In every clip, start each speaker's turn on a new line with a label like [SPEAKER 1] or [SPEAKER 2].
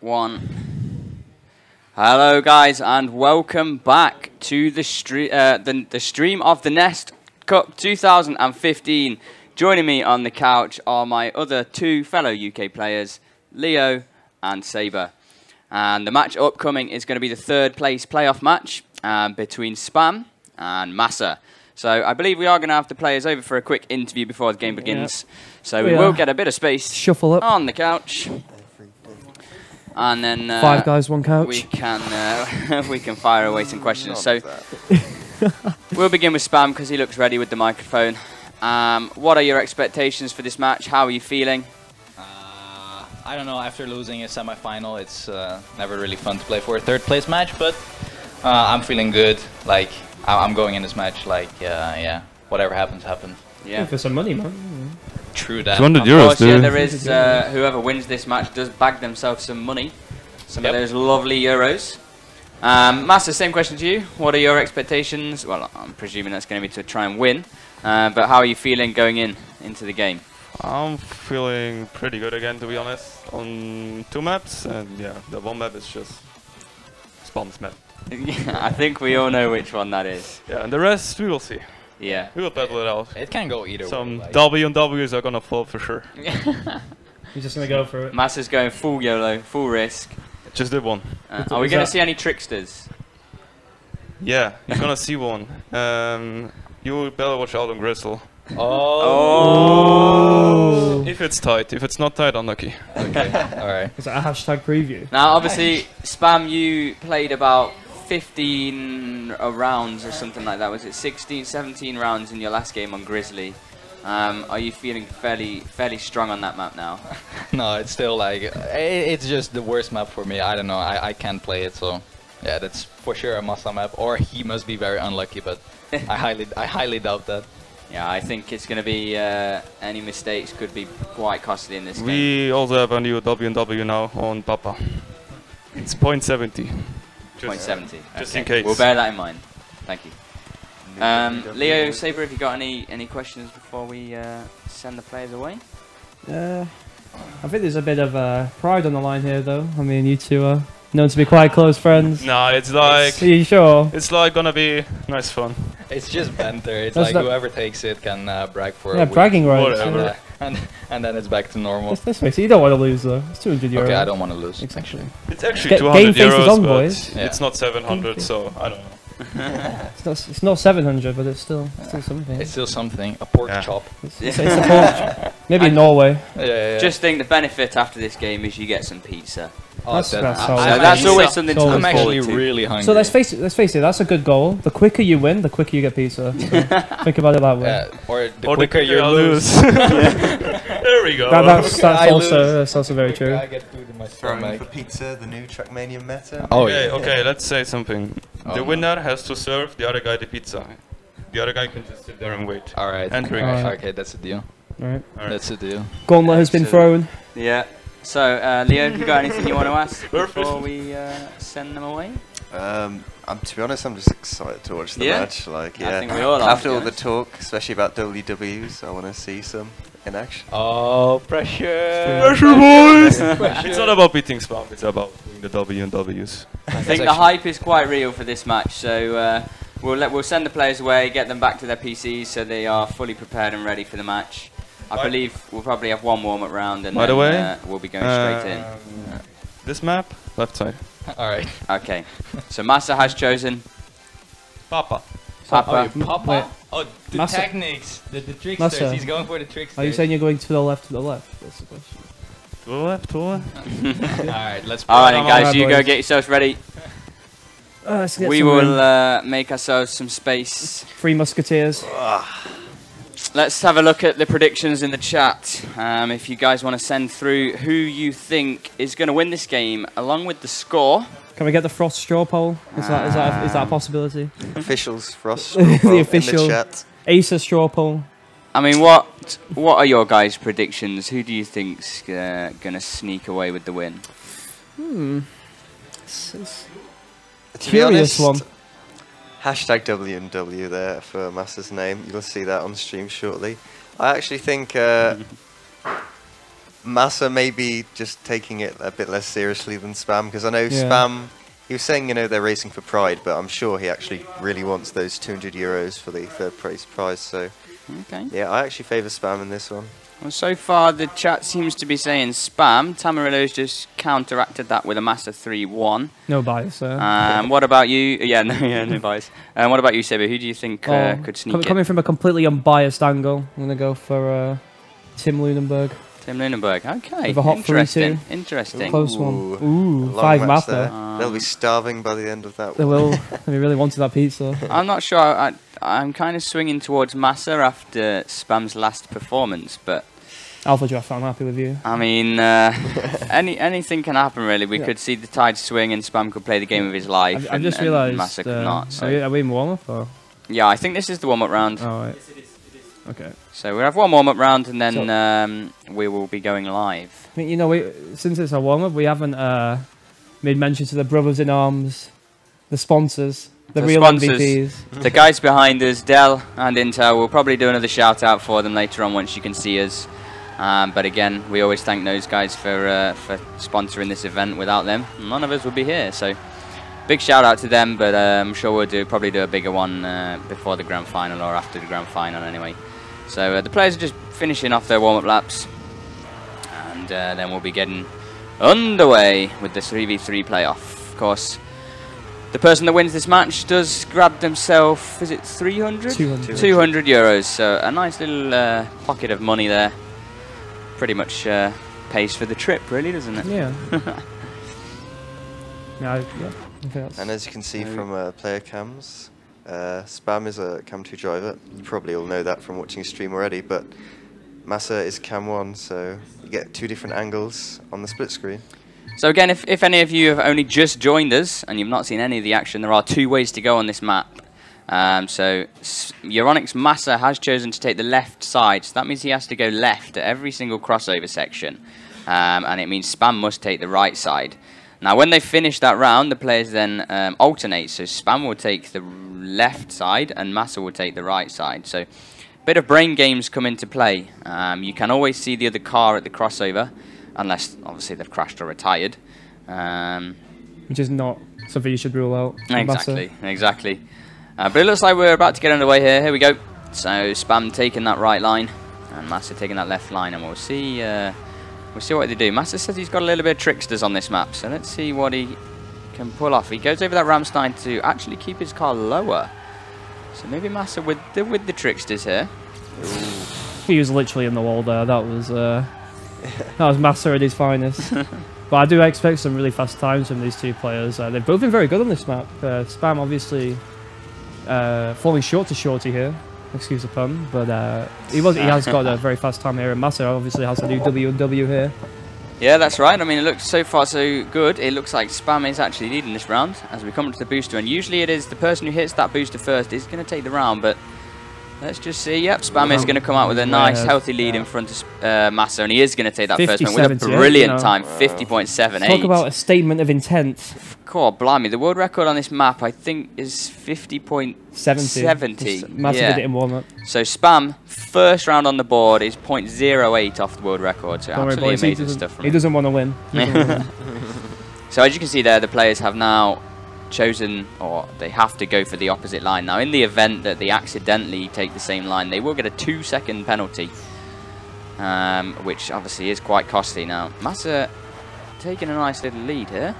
[SPEAKER 1] 1. Hello guys and welcome back to the stream of the Nest Cup 2015. Joining me on the couch are my other two fellow UK players, Leo and Saber. And the match upcoming is going to be the third place playoff match between Spam and Massa. So I believe we are going to have the players over for a quick interview before the game begins. Yep. So we will get a bit of space
[SPEAKER 2] shuffle up
[SPEAKER 1] on the couch. And then
[SPEAKER 2] 5 guys, 1 couch.
[SPEAKER 1] We can fire away some questions. So we'll begin with Spam because he looks ready with the microphone. What are your expectations for this match? How are you feeling?
[SPEAKER 3] I don't know. After losing a semi-final, it's never really fun to play for a third place match. But I'm feeling good. Like I'm going in this match like yeah, whatever happens, happens.
[SPEAKER 2] Yeah, for some money, man.
[SPEAKER 3] True that.
[SPEAKER 4] 200 euros,
[SPEAKER 1] dude. Yeah, there is whoever wins this match does bag themselves some money, some of those lovely euros. Massa, same question to you. What are your expectations? Well, I'm presuming that's going to be to try and win. But how are you feeling going into the game?
[SPEAKER 4] I'm feeling pretty good again, to be honest, on 2 maps, and yeah, the 1 map is just Spam's map.
[SPEAKER 1] I think we all know which one that is.
[SPEAKER 4] Yeah, and the rest we will see.
[SPEAKER 1] Yeah.
[SPEAKER 4] We will battle it out.
[SPEAKER 3] It can go either way.
[SPEAKER 4] Some W and Ws are gonna fall for sure.
[SPEAKER 2] He's just gonna go for it.
[SPEAKER 1] Massa's going full YOLO, full risk.
[SPEAKER 4] Just did one.
[SPEAKER 1] Are we gonna see any tricksters?
[SPEAKER 4] Yeah, you're gonna see one. You better watch out on Gristle.
[SPEAKER 1] Oh.
[SPEAKER 4] If it's tight. If it's not tight, unlucky.
[SPEAKER 3] Okay. Alright.
[SPEAKER 2] Is that a hashtag preview?
[SPEAKER 1] Now, obviously, Spam, you played about 15 rounds or something like that. Was it 16, 17 rounds in your last game on Grizzly? Are you feeling fairly strong on that map now?
[SPEAKER 3] No, it's still like it's just the worst map for me. I don't know. I can't play it, so yeah, that's for sure a Massa map. Or he must be very unlucky, but I highly doubt that.
[SPEAKER 1] Yeah, I think it's going to be any mistakes could be quite costly in this game.
[SPEAKER 4] We also have a new W&W now on Papa. It's 0.70.
[SPEAKER 1] 0.70.
[SPEAKER 4] Just in case.
[SPEAKER 1] We'll bear that in mind. Thank you. Leo, Saber, have you got any questions before we send the players away?
[SPEAKER 2] I think there's a bit of pride on the line here, though. I mean, you two are known to be quite close friends.
[SPEAKER 4] No, it's like...
[SPEAKER 2] Are you sure?
[SPEAKER 4] It's like gonna be nice fun.
[SPEAKER 3] It's just banter. It's like whoever takes it can brag for a week.
[SPEAKER 2] bragging rights.
[SPEAKER 4] Whatever.
[SPEAKER 3] And then it's back to normal.
[SPEAKER 2] Let's face it, you don't want to lose, though. It's 200 euros.
[SPEAKER 3] Okay, I don't want to lose.
[SPEAKER 2] Exactly.
[SPEAKER 4] It's actually 200
[SPEAKER 2] game faces
[SPEAKER 4] euros,
[SPEAKER 2] on,
[SPEAKER 4] but
[SPEAKER 2] boys.
[SPEAKER 4] it's not 700, so I don't know.
[SPEAKER 2] It's not 700, but it's still something.
[SPEAKER 3] It's still something. A pork chop.
[SPEAKER 2] It's a pork chop. Maybe in Norway.
[SPEAKER 3] Yeah.
[SPEAKER 1] Just think the benefit after this game is you get some pizza.
[SPEAKER 3] Oh,
[SPEAKER 1] that's always something to look
[SPEAKER 3] I'm actually
[SPEAKER 1] forward to.
[SPEAKER 3] really hungry.
[SPEAKER 2] So let's face it, that's a good goal. The quicker you win, the quicker you get pizza. So think about it that way.
[SPEAKER 3] Yeah, or the quicker you lose.
[SPEAKER 4] There we go.
[SPEAKER 2] That's also very true.
[SPEAKER 3] I get food in my stomach.
[SPEAKER 5] For pizza, the new Trackmania meta.
[SPEAKER 3] Oh
[SPEAKER 4] Okay, let's say something. The winner has to serve the other guy the pizza. The other guy can just sit there and wait.
[SPEAKER 3] Alright.
[SPEAKER 4] And drink.
[SPEAKER 3] Okay, that's a deal.
[SPEAKER 2] Alright.
[SPEAKER 3] That's a deal.
[SPEAKER 2] Gauntlet has been thrown.
[SPEAKER 1] Yeah. So, Leo, have you got anything you want to ask before we send them away?
[SPEAKER 5] To be honest, I'm just excited to watch the match. Like,
[SPEAKER 1] I think we all are.
[SPEAKER 5] After all the talk, especially about WWs, I want to see some in action.
[SPEAKER 3] Oh, pressure!
[SPEAKER 4] Pressure, boys! It's not about beating Spam, it's about doing the W&Ws.
[SPEAKER 1] I think the hype is quite real for this match, so we'll send the players away, get them back to their PCs so they are fully prepared and ready for the match. I believe we'll probably have one warm-up round and then we'll be going straight in.
[SPEAKER 4] This map, left side.
[SPEAKER 3] Alright.
[SPEAKER 1] Okay. So Massa has chosen
[SPEAKER 4] Papa.
[SPEAKER 1] Papa.
[SPEAKER 3] Papa? Oh, the
[SPEAKER 2] Massa.
[SPEAKER 3] techniques, the tricksters.
[SPEAKER 2] Massa.
[SPEAKER 3] He's going for the tricksters.
[SPEAKER 2] Are you saying you're going to the left? That's the question.
[SPEAKER 4] To the left, to the left.
[SPEAKER 3] Alright, let's
[SPEAKER 1] All right, then, guys,
[SPEAKER 2] Alright,
[SPEAKER 1] you go
[SPEAKER 2] boys.
[SPEAKER 1] get yourselves ready. We will make ourselves some space.
[SPEAKER 2] 3 musketeers.
[SPEAKER 1] Let's have a look at the predictions in the chat. If you guys want to send through who you think is going to win this game, along with the score.
[SPEAKER 2] Can we get the Frost straw poll? Is that a possibility?
[SPEAKER 5] Officials, Frost,
[SPEAKER 2] The official
[SPEAKER 5] in the chat.
[SPEAKER 2] Acer straw poll.
[SPEAKER 1] I mean, what are your guys' predictions? Who do you think's going to sneak away with the win?
[SPEAKER 2] Curious one.
[SPEAKER 5] Hashtag W&W there for Massa's name. You'll see that on stream shortly. I actually think Massa maybe just taking it a bit less seriously than Spam, because I know
[SPEAKER 2] Yeah.
[SPEAKER 5] Spam, he was saying, you know, they're racing for pride, but I'm sure he actually really wants those 200 euros for the third place prize. So
[SPEAKER 1] Okay.
[SPEAKER 5] yeah, I actually favour Spam in this one.
[SPEAKER 1] Well, so far the chat seems to be saying Spam. Tamarillo's just counteracted that with a Massa 3-1.
[SPEAKER 2] No bias there.
[SPEAKER 1] What about you? Yeah, no bias. What about you, Seba? Who do you think could sneak it?
[SPEAKER 2] Coming from a completely unbiased angle, I'm going to go for Tim Lunenberg.
[SPEAKER 1] Tim Lunenberg. Okay.
[SPEAKER 2] With a hot
[SPEAKER 1] Interesting.
[SPEAKER 2] 3-2.
[SPEAKER 1] Interesting.
[SPEAKER 2] Close
[SPEAKER 5] Ooh.
[SPEAKER 2] one. Ooh,
[SPEAKER 5] Long
[SPEAKER 2] 5
[SPEAKER 5] match
[SPEAKER 2] Massa.
[SPEAKER 5] there. They'll be starving by the end of that
[SPEAKER 2] They
[SPEAKER 5] one.
[SPEAKER 2] will. They really wanted that pizza.
[SPEAKER 1] I'm not sure. I'm kind of swinging towards Massa after Spam's last performance, but
[SPEAKER 2] Alpha Draft, I'm happy with you.
[SPEAKER 1] I mean, anything can happen really. We could see the tide swing and Spam could play the game of his life.
[SPEAKER 2] I've just
[SPEAKER 1] and
[SPEAKER 2] realised.
[SPEAKER 1] Massa could not. So.
[SPEAKER 2] Are we in warm-up? Or?
[SPEAKER 1] Yeah, I think this is the warm-up round.
[SPEAKER 2] Oh, right. Okay.
[SPEAKER 1] So we have one warm-up round and then we will be going live.
[SPEAKER 2] I mean, you know, since it's a warm-up, we haven't made mention to the brothers in arms, the sponsors, the real
[SPEAKER 1] sponsors,
[SPEAKER 2] MVPs.
[SPEAKER 1] the guys behind us, Dell and Intel. We'll probably do another shout-out for them later on once you can see us. But again, we always thank those guys for sponsoring this event. Without them, none of us would be here. So big shout out to them, but I'm sure we'll probably do a bigger one before the grand final or after the grand final anyway. So the players are just finishing off their warm-up laps, and then we'll be getting underway with the 3v3 playoff. Of course, the person that wins this match does grab themselves, is it 300? 200 euros, so a nice little pocket of money there. Pretty much pays for the trip, really, doesn't it?
[SPEAKER 2] Yeah. I think
[SPEAKER 5] And as you can see from player cams, Spam is a cam 2 driver. You probably all know that from watching his stream already, but Massa is cam 1, so you get 2 different angles on the split screen.
[SPEAKER 1] So again, if any of you have only just joined us and you've not seen any of the action, there are 2 ways to go on this map. So Euronics.Massa has chosen to take the left side, so that means he has to go left at every single crossover section, and it means Spam must take the right side. Now when they finish that round, the players then alternate, so Spam will take the left side and Massa will take the right side. So a bit of brain games come into play. You can always see the other car at the crossover, unless obviously they've crashed or retired.
[SPEAKER 2] which is not something you should rule out.
[SPEAKER 1] Exactly. But it looks like we're about to get underway here. Here we go. So Spam taking that right line, and Massa taking that left line, and we'll see what they do. Massa says he's got a little bit of tricksters on this map, so let's see what he can pull off. He goes over that Ramstein to actually keep his car lower. So maybe Massa with the tricksters here.
[SPEAKER 2] He was literally in the wall there. That was Massa at his finest. But I do expect some really fast times from these two players. They've both been very good on this map. Spam obviously falling short to Shorty here. Excuse the pun, but he has got a very fast time here, and Massa obviously has to do W&W here.
[SPEAKER 1] Yeah, that's right. I mean, it looks so far so good. It looks like Spam is actually leading this round as we come up to the booster, and usually it is the person who hits that booster first is going to take the round, but let's just see. Yep, Spam is going to come out with a nice, healthy lead in front of Massa, and he is going to take that first one with a brilliant time, 50.78.
[SPEAKER 2] Talk about a statement of intent.
[SPEAKER 1] God, blimey, the world record on this map, I think, is 50.70.
[SPEAKER 2] Massa did it in warm-up.
[SPEAKER 1] So Spam, first round on the board, is 0.08 off the world record. So absolutely amazing stuff from him.
[SPEAKER 2] He doesn't want to win.
[SPEAKER 1] So as you can see there, the players have now chosen, or they have to go for the opposite line. Now, in the event that they accidentally take the same line, they will get a 2-second penalty, which obviously is quite costly. Now, Massa taking a nice little lead here.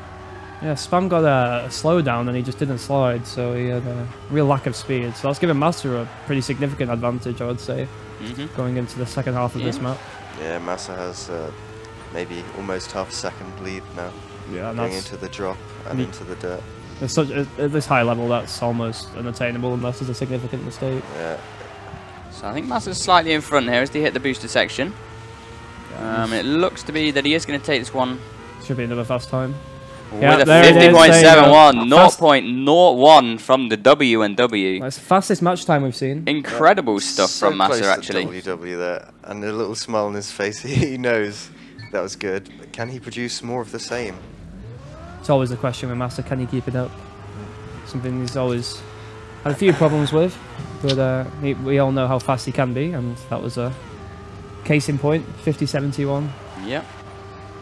[SPEAKER 2] Yeah, Spam got a slowdown and he just didn't slide, so he had a real lack of speed. So that's given Massa a pretty significant advantage, I would say, going into the second half of this map.
[SPEAKER 5] Yeah, Massa has maybe almost half a second lead now.
[SPEAKER 2] Yeah,
[SPEAKER 5] going into the drop and into the dirt.
[SPEAKER 2] At this high level, that's almost unattainable unless there's a significant mistake.
[SPEAKER 5] Yeah.
[SPEAKER 1] So I think Massa's slightly in front here as they hit the booster section. It looks to be that he is going to take this one.
[SPEAKER 2] Should be another fast time.
[SPEAKER 1] Yeah, with a 50.71, 0.01 from the W&W.
[SPEAKER 2] That's the fastest match time we've seen.
[SPEAKER 1] Incredible stuff from Massa, actually.
[SPEAKER 5] WW there, and a little smile on his face. He knows that was good. But can he produce more of the same?
[SPEAKER 2] It's always the question with Massa, can he keep it up? Something he's always had a few problems with, but we all know how fast he can be, and that was a case in point, 50.71.
[SPEAKER 1] Yep.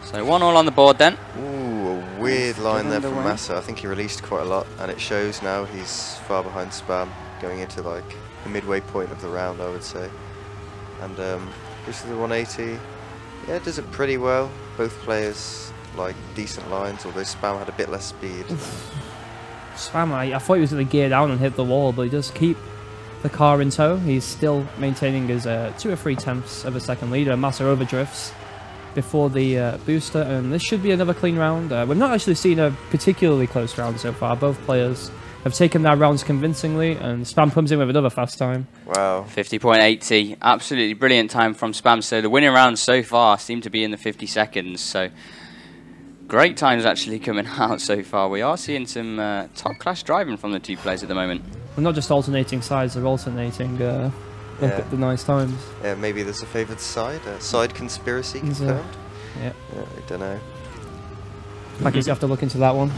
[SPEAKER 1] So 1-1 on the board then.
[SPEAKER 5] Ooh, a weird line there from
[SPEAKER 1] underway.
[SPEAKER 5] Massa. I think he released quite a lot, and it shows now he's far behind Spam, going into like the midway point of the round, I would say. And this is the 180. Yeah, it does it pretty well. Both players like decent lines, although Spam had a bit less speed.
[SPEAKER 2] Spam, I thought he was going to gear down and hit the wall, but he does keep the car in tow. He's still maintaining his 2 or 3 tenths of a second lead. Massa overdrifts before the booster, and this should be another clean round. We've not actually seen a particularly close round so far. Both players have taken their rounds convincingly, and Spam comes in with another fast time.
[SPEAKER 5] Wow.
[SPEAKER 1] 50.80. Absolutely brilliant time from Spam. So the winning rounds so far seem to be in the 50 seconds. So great times actually coming out so far. We are seeing some top-class driving from the two players at the moment.
[SPEAKER 2] We're not just alternating sides, they're alternating the nice times.
[SPEAKER 5] Yeah, maybe there's a favoured side. Side conspiracy confirmed.
[SPEAKER 2] Yeah.
[SPEAKER 5] I don't know.
[SPEAKER 2] I guess you have to look into that one.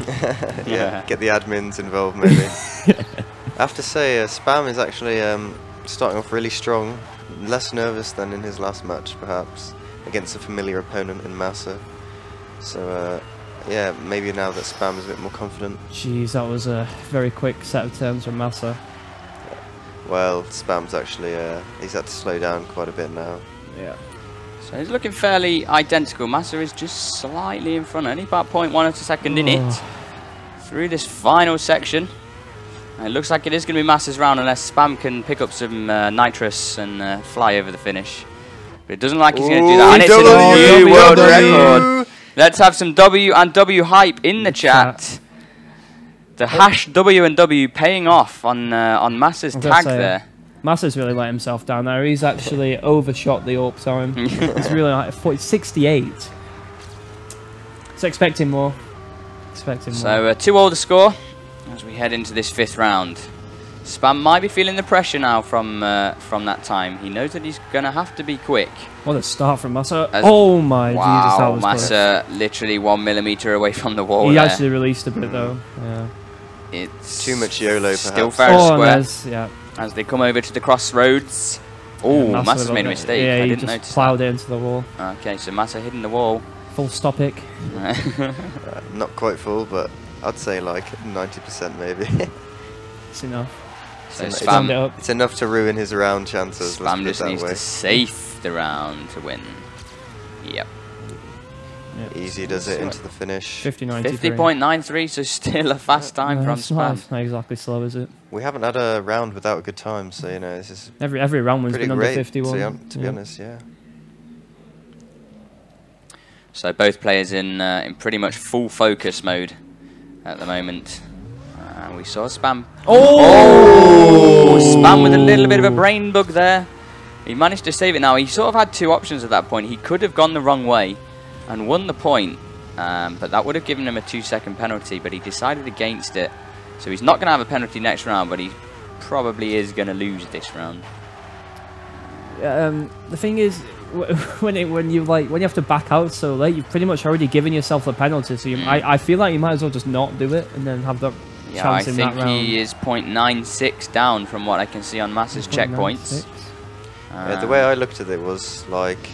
[SPEAKER 5] Yeah, get the admins involved maybe. I have to say, Spam is actually starting off really strong. Less nervous than in his last match, perhaps, against a familiar opponent in Massa. So, yeah, maybe now that Spam is a bit more confident.
[SPEAKER 2] Jeez, that was a very quick set of turns from Massa.
[SPEAKER 5] Well, Spam's actually, he's had to slow down quite a bit now.
[SPEAKER 2] Yeah.
[SPEAKER 1] So it's looking fairly identical. Massa is just slightly in front, only about 0.1 of a second in it. Through this final section. And it looks like it is going to be Massa's round unless Spam can pick up some nitrous and fly over the finish. But it doesn't look like he's going to do that. And it's a new world record. Let's have some W and W hype in the chat. The hash W and W paying off on Massa's tag there.
[SPEAKER 2] Massa's really let himself down there. He's actually overshot the AWP time. It's really like 68. So expecting more. Expecting more.
[SPEAKER 1] So 2-all the score as we head into this 5th round. Spam might be feeling the pressure now from that time. He knows that he's going to have to be quick.
[SPEAKER 2] What a start from Massa. Oh my Jesus, that was
[SPEAKER 1] Massa literally 1 millimeter away from the wall.
[SPEAKER 2] He
[SPEAKER 1] there.
[SPEAKER 2] actually released a bit though. Yeah.
[SPEAKER 5] It's too much YOLO, perhaps.
[SPEAKER 1] Still fair and square.
[SPEAKER 2] Yeah.
[SPEAKER 1] As they come over to the crossroads. Oh,
[SPEAKER 2] Yeah,
[SPEAKER 1] Massa's made a mistake.
[SPEAKER 2] Yeah,
[SPEAKER 1] I
[SPEAKER 2] he
[SPEAKER 1] didn't
[SPEAKER 2] just
[SPEAKER 1] notice
[SPEAKER 2] plowed
[SPEAKER 1] that.
[SPEAKER 2] it into the wall.
[SPEAKER 1] Okay, so Massa hitting the wall.
[SPEAKER 2] Full stopic.
[SPEAKER 5] Not quite full, but I'd say like 90% maybe.
[SPEAKER 2] It's enough.
[SPEAKER 1] So
[SPEAKER 5] it's
[SPEAKER 1] Spam,
[SPEAKER 5] it's enough to ruin his round chances.
[SPEAKER 1] Spam
[SPEAKER 5] let's
[SPEAKER 1] just
[SPEAKER 5] put it
[SPEAKER 1] needs
[SPEAKER 5] that way.
[SPEAKER 1] to safe the round to win. Yep.
[SPEAKER 5] Easy does it into the finish.
[SPEAKER 1] 50.93, so still a fast time from Spam.
[SPEAKER 2] It's not exactly slow, is it?
[SPEAKER 5] We haven't had a round without a good time, so you know this is
[SPEAKER 2] Every round one's
[SPEAKER 5] pretty
[SPEAKER 2] been under
[SPEAKER 5] great.
[SPEAKER 2] 51.
[SPEAKER 5] To be honest, yeah.
[SPEAKER 1] So both players in pretty much full focus mode at the moment. We saw Spam. Oh! Spam with a little bit of a brain bug there. He managed to save it now. He sort of had 2 options at that point. He could have gone the wrong way and won the point, but that would have given him a 2-second penalty, but he decided against it. So he's not going to have a penalty next round, but he probably is going to lose this round.
[SPEAKER 2] The thing is, when you have to back out so late, you've pretty much already given yourself a penalty. So I feel like you might as well just not do it and then have the chance in that round.
[SPEAKER 1] I think he is 0.96 down from what I can see on Massa's checkpoints.
[SPEAKER 5] The way I looked at it was like,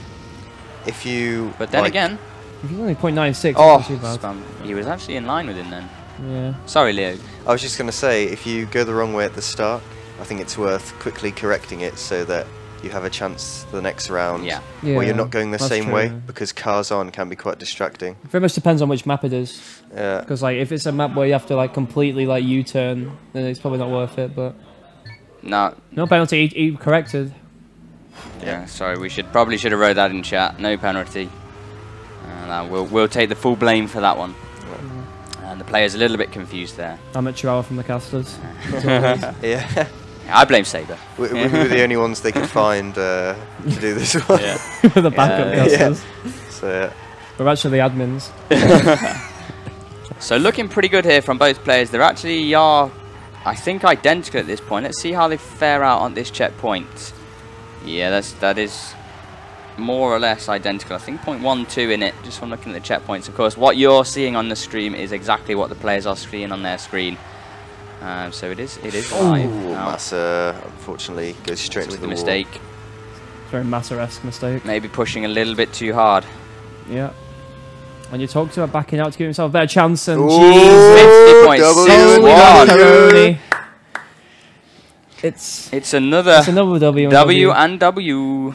[SPEAKER 5] if you.
[SPEAKER 1] But then again,
[SPEAKER 2] if he's only 0.96,
[SPEAKER 1] oh,
[SPEAKER 2] too bad.
[SPEAKER 1] Spam, he was actually in line with him then.
[SPEAKER 2] Yeah.
[SPEAKER 1] Sorry, Leo.
[SPEAKER 5] I was just going to say, if you go the wrong way at the start, I think it's worth quickly correcting it so that you have a chance the next round.
[SPEAKER 1] Yeah.
[SPEAKER 5] Where you're not going the same
[SPEAKER 2] true,
[SPEAKER 5] way,
[SPEAKER 2] yeah.
[SPEAKER 5] because cars on can be quite distracting.
[SPEAKER 2] It very much depends on which map it is.
[SPEAKER 5] Yeah.
[SPEAKER 2] Because like if it's a map where you have to like completely like U-turn, then it's probably not worth it. But
[SPEAKER 1] no
[SPEAKER 2] penalty. He corrected.
[SPEAKER 1] Yeah, sorry. We probably should have wrote that in chat. No penalty. We'll take the full blame for that one. And the player's a little bit confused there.
[SPEAKER 2] Amateur hour from the casters.
[SPEAKER 5] Yeah.
[SPEAKER 1] I blame Saber.
[SPEAKER 5] We were the only ones they could find to do this one.
[SPEAKER 1] Yeah.
[SPEAKER 2] The backup casters.
[SPEAKER 5] So yeah.
[SPEAKER 2] We're actually the admins.
[SPEAKER 1] So looking pretty good here from both players. They actually are, I think, identical at this point. Let's see how they fare out on this checkpoint. Yeah, that is more or less identical. I think 0.12 in it, just from looking at the checkpoints. Of course, what you're seeing on the stream is exactly what the players are seeing on their screen. So it is live.
[SPEAKER 5] Massa, unfortunately, goes straight into the
[SPEAKER 1] mistake.
[SPEAKER 2] Very Massa-esque mistake.
[SPEAKER 1] Maybe pushing a little bit too hard.
[SPEAKER 2] Yeah. And you talked about backing out to give himself a better chance, and
[SPEAKER 5] Ooh,
[SPEAKER 2] jeez,
[SPEAKER 1] 50.61.
[SPEAKER 2] Tony. It's
[SPEAKER 1] another
[SPEAKER 2] W.
[SPEAKER 1] W and W.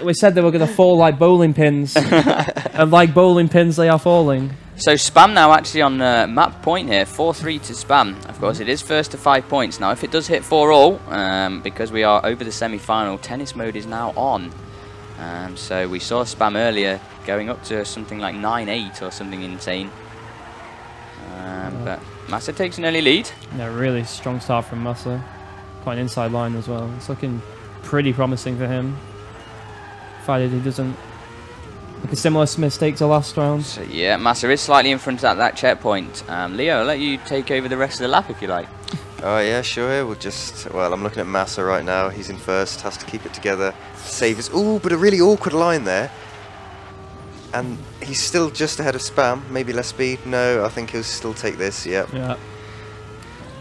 [SPEAKER 2] We said they were going to fall like bowling pins, and like bowling pins, they are falling.
[SPEAKER 1] So Spam now actually on map point here, 4-3 to Spam. Of course, it is first to 5 points. Now, if it does hit 4-all, because we are over the semi-final, tennis mode is now on. So we saw Spam earlier going up to something like 9-8 or something insane. But Massa takes an early lead.
[SPEAKER 2] Yeah, really strong start from Massa. Quite an inside line as well. It's looking pretty promising for him. Provided he doesn't make a similar mistake to last round.
[SPEAKER 1] So yeah, Massa is slightly in front at that checkpoint. Leo, I'll let you take over the rest of the lap if you like.
[SPEAKER 5] Oh yeah, sure. We'll just, well, I'm looking at Massa right now. He's in first, has to keep it together. Save his, ooh, but a really awkward line there. And he's still just ahead of Spam. Maybe less speed. No, I think he'll still take this. Yep.
[SPEAKER 2] Yeah.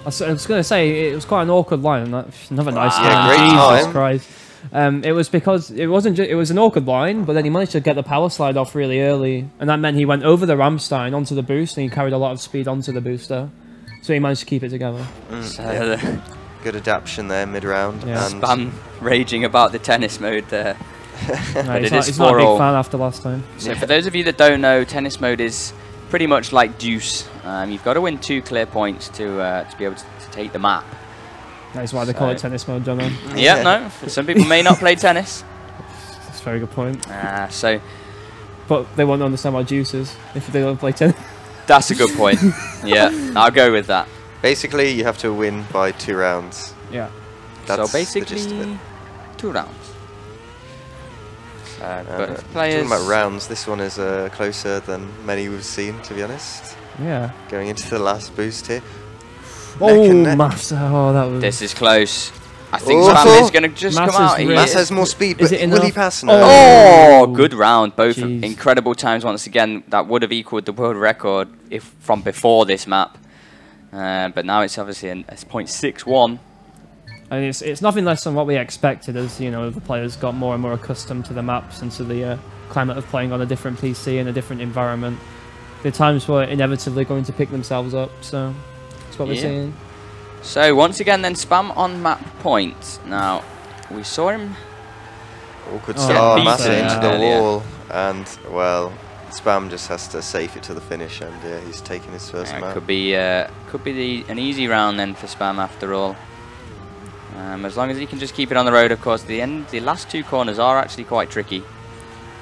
[SPEAKER 2] I was going to say it was quite an awkward line. Another nice line.
[SPEAKER 5] Yeah, great
[SPEAKER 2] Jesus
[SPEAKER 5] time.
[SPEAKER 2] Christ. It was because it wasn't. It was an awkward line, but then he managed to get the power slide off really early, and that meant he went over the Rammstein onto the boost, and he carried a lot of speed onto the booster, so he managed to keep it together.
[SPEAKER 1] So
[SPEAKER 5] good adaptation there mid-round.
[SPEAKER 2] Yeah.
[SPEAKER 5] And
[SPEAKER 1] Spam raging about the tennis mode there.
[SPEAKER 2] No,
[SPEAKER 1] But
[SPEAKER 2] he's
[SPEAKER 1] it is
[SPEAKER 2] he's not a
[SPEAKER 1] 4-all.
[SPEAKER 2] big fan after last time.
[SPEAKER 1] So for those of you that don't know, tennis mode is pretty much like Deuce. You've got to win 2 clear points to be able to take the map.
[SPEAKER 2] That's why they call it
[SPEAKER 1] So-
[SPEAKER 2] tennis mode, don't they?
[SPEAKER 1] Yeah, no. Some people may not play tennis.
[SPEAKER 2] That's a very good point.
[SPEAKER 1] So
[SPEAKER 2] But they won't understand what juice is if they don't play tennis.
[SPEAKER 1] that's a good point. Yeah, I'll go with that.
[SPEAKER 5] basically, you have to win by 2 rounds.
[SPEAKER 2] Yeah.
[SPEAKER 5] That's
[SPEAKER 1] So
[SPEAKER 5] the gist of
[SPEAKER 1] basically,
[SPEAKER 5] it.
[SPEAKER 1] 2 rounds. But
[SPEAKER 5] Talking
[SPEAKER 1] players...
[SPEAKER 5] about rounds, this one is closer than many we've seen, to be honest.
[SPEAKER 2] Yeah.
[SPEAKER 5] Going into the last boost here.
[SPEAKER 2] Oh,
[SPEAKER 5] and neck.
[SPEAKER 2] Massa. Oh, that was...
[SPEAKER 1] This is close. I think
[SPEAKER 5] Oh.
[SPEAKER 1] Spam is going to just
[SPEAKER 2] Massa's
[SPEAKER 1] come out.
[SPEAKER 2] really-
[SPEAKER 5] Massa has more speed,
[SPEAKER 2] Is
[SPEAKER 5] but
[SPEAKER 2] it
[SPEAKER 5] will he
[SPEAKER 2] enough?
[SPEAKER 5] pass? No.
[SPEAKER 1] Oh, good round. Both
[SPEAKER 2] Jeez.
[SPEAKER 1] incredible times once again. That would have equaled the world record if from before this map. But now it's obviously it's 0.61.
[SPEAKER 2] And it's nothing less than what we expected as, you know, the players got more and more accustomed to the maps and to the climate of playing on a different PC in a different environment. The times were inevitably going to pick themselves up, so that's what we're
[SPEAKER 1] Yeah.
[SPEAKER 2] seeing.
[SPEAKER 1] So once again then Spam on map point. Now, we saw him...
[SPEAKER 5] Awkward
[SPEAKER 2] Oh,
[SPEAKER 5] start,
[SPEAKER 1] yeah.
[SPEAKER 5] Massa
[SPEAKER 1] Yeah.
[SPEAKER 5] into the
[SPEAKER 1] Earlier.
[SPEAKER 5] wall, and, well, Spam just has to safe it to the finish, and he's taking his first map.
[SPEAKER 1] could be an easy round then for Spam after all. As long as he can just keep it on the road, of course. The last 2 corners are actually quite tricky.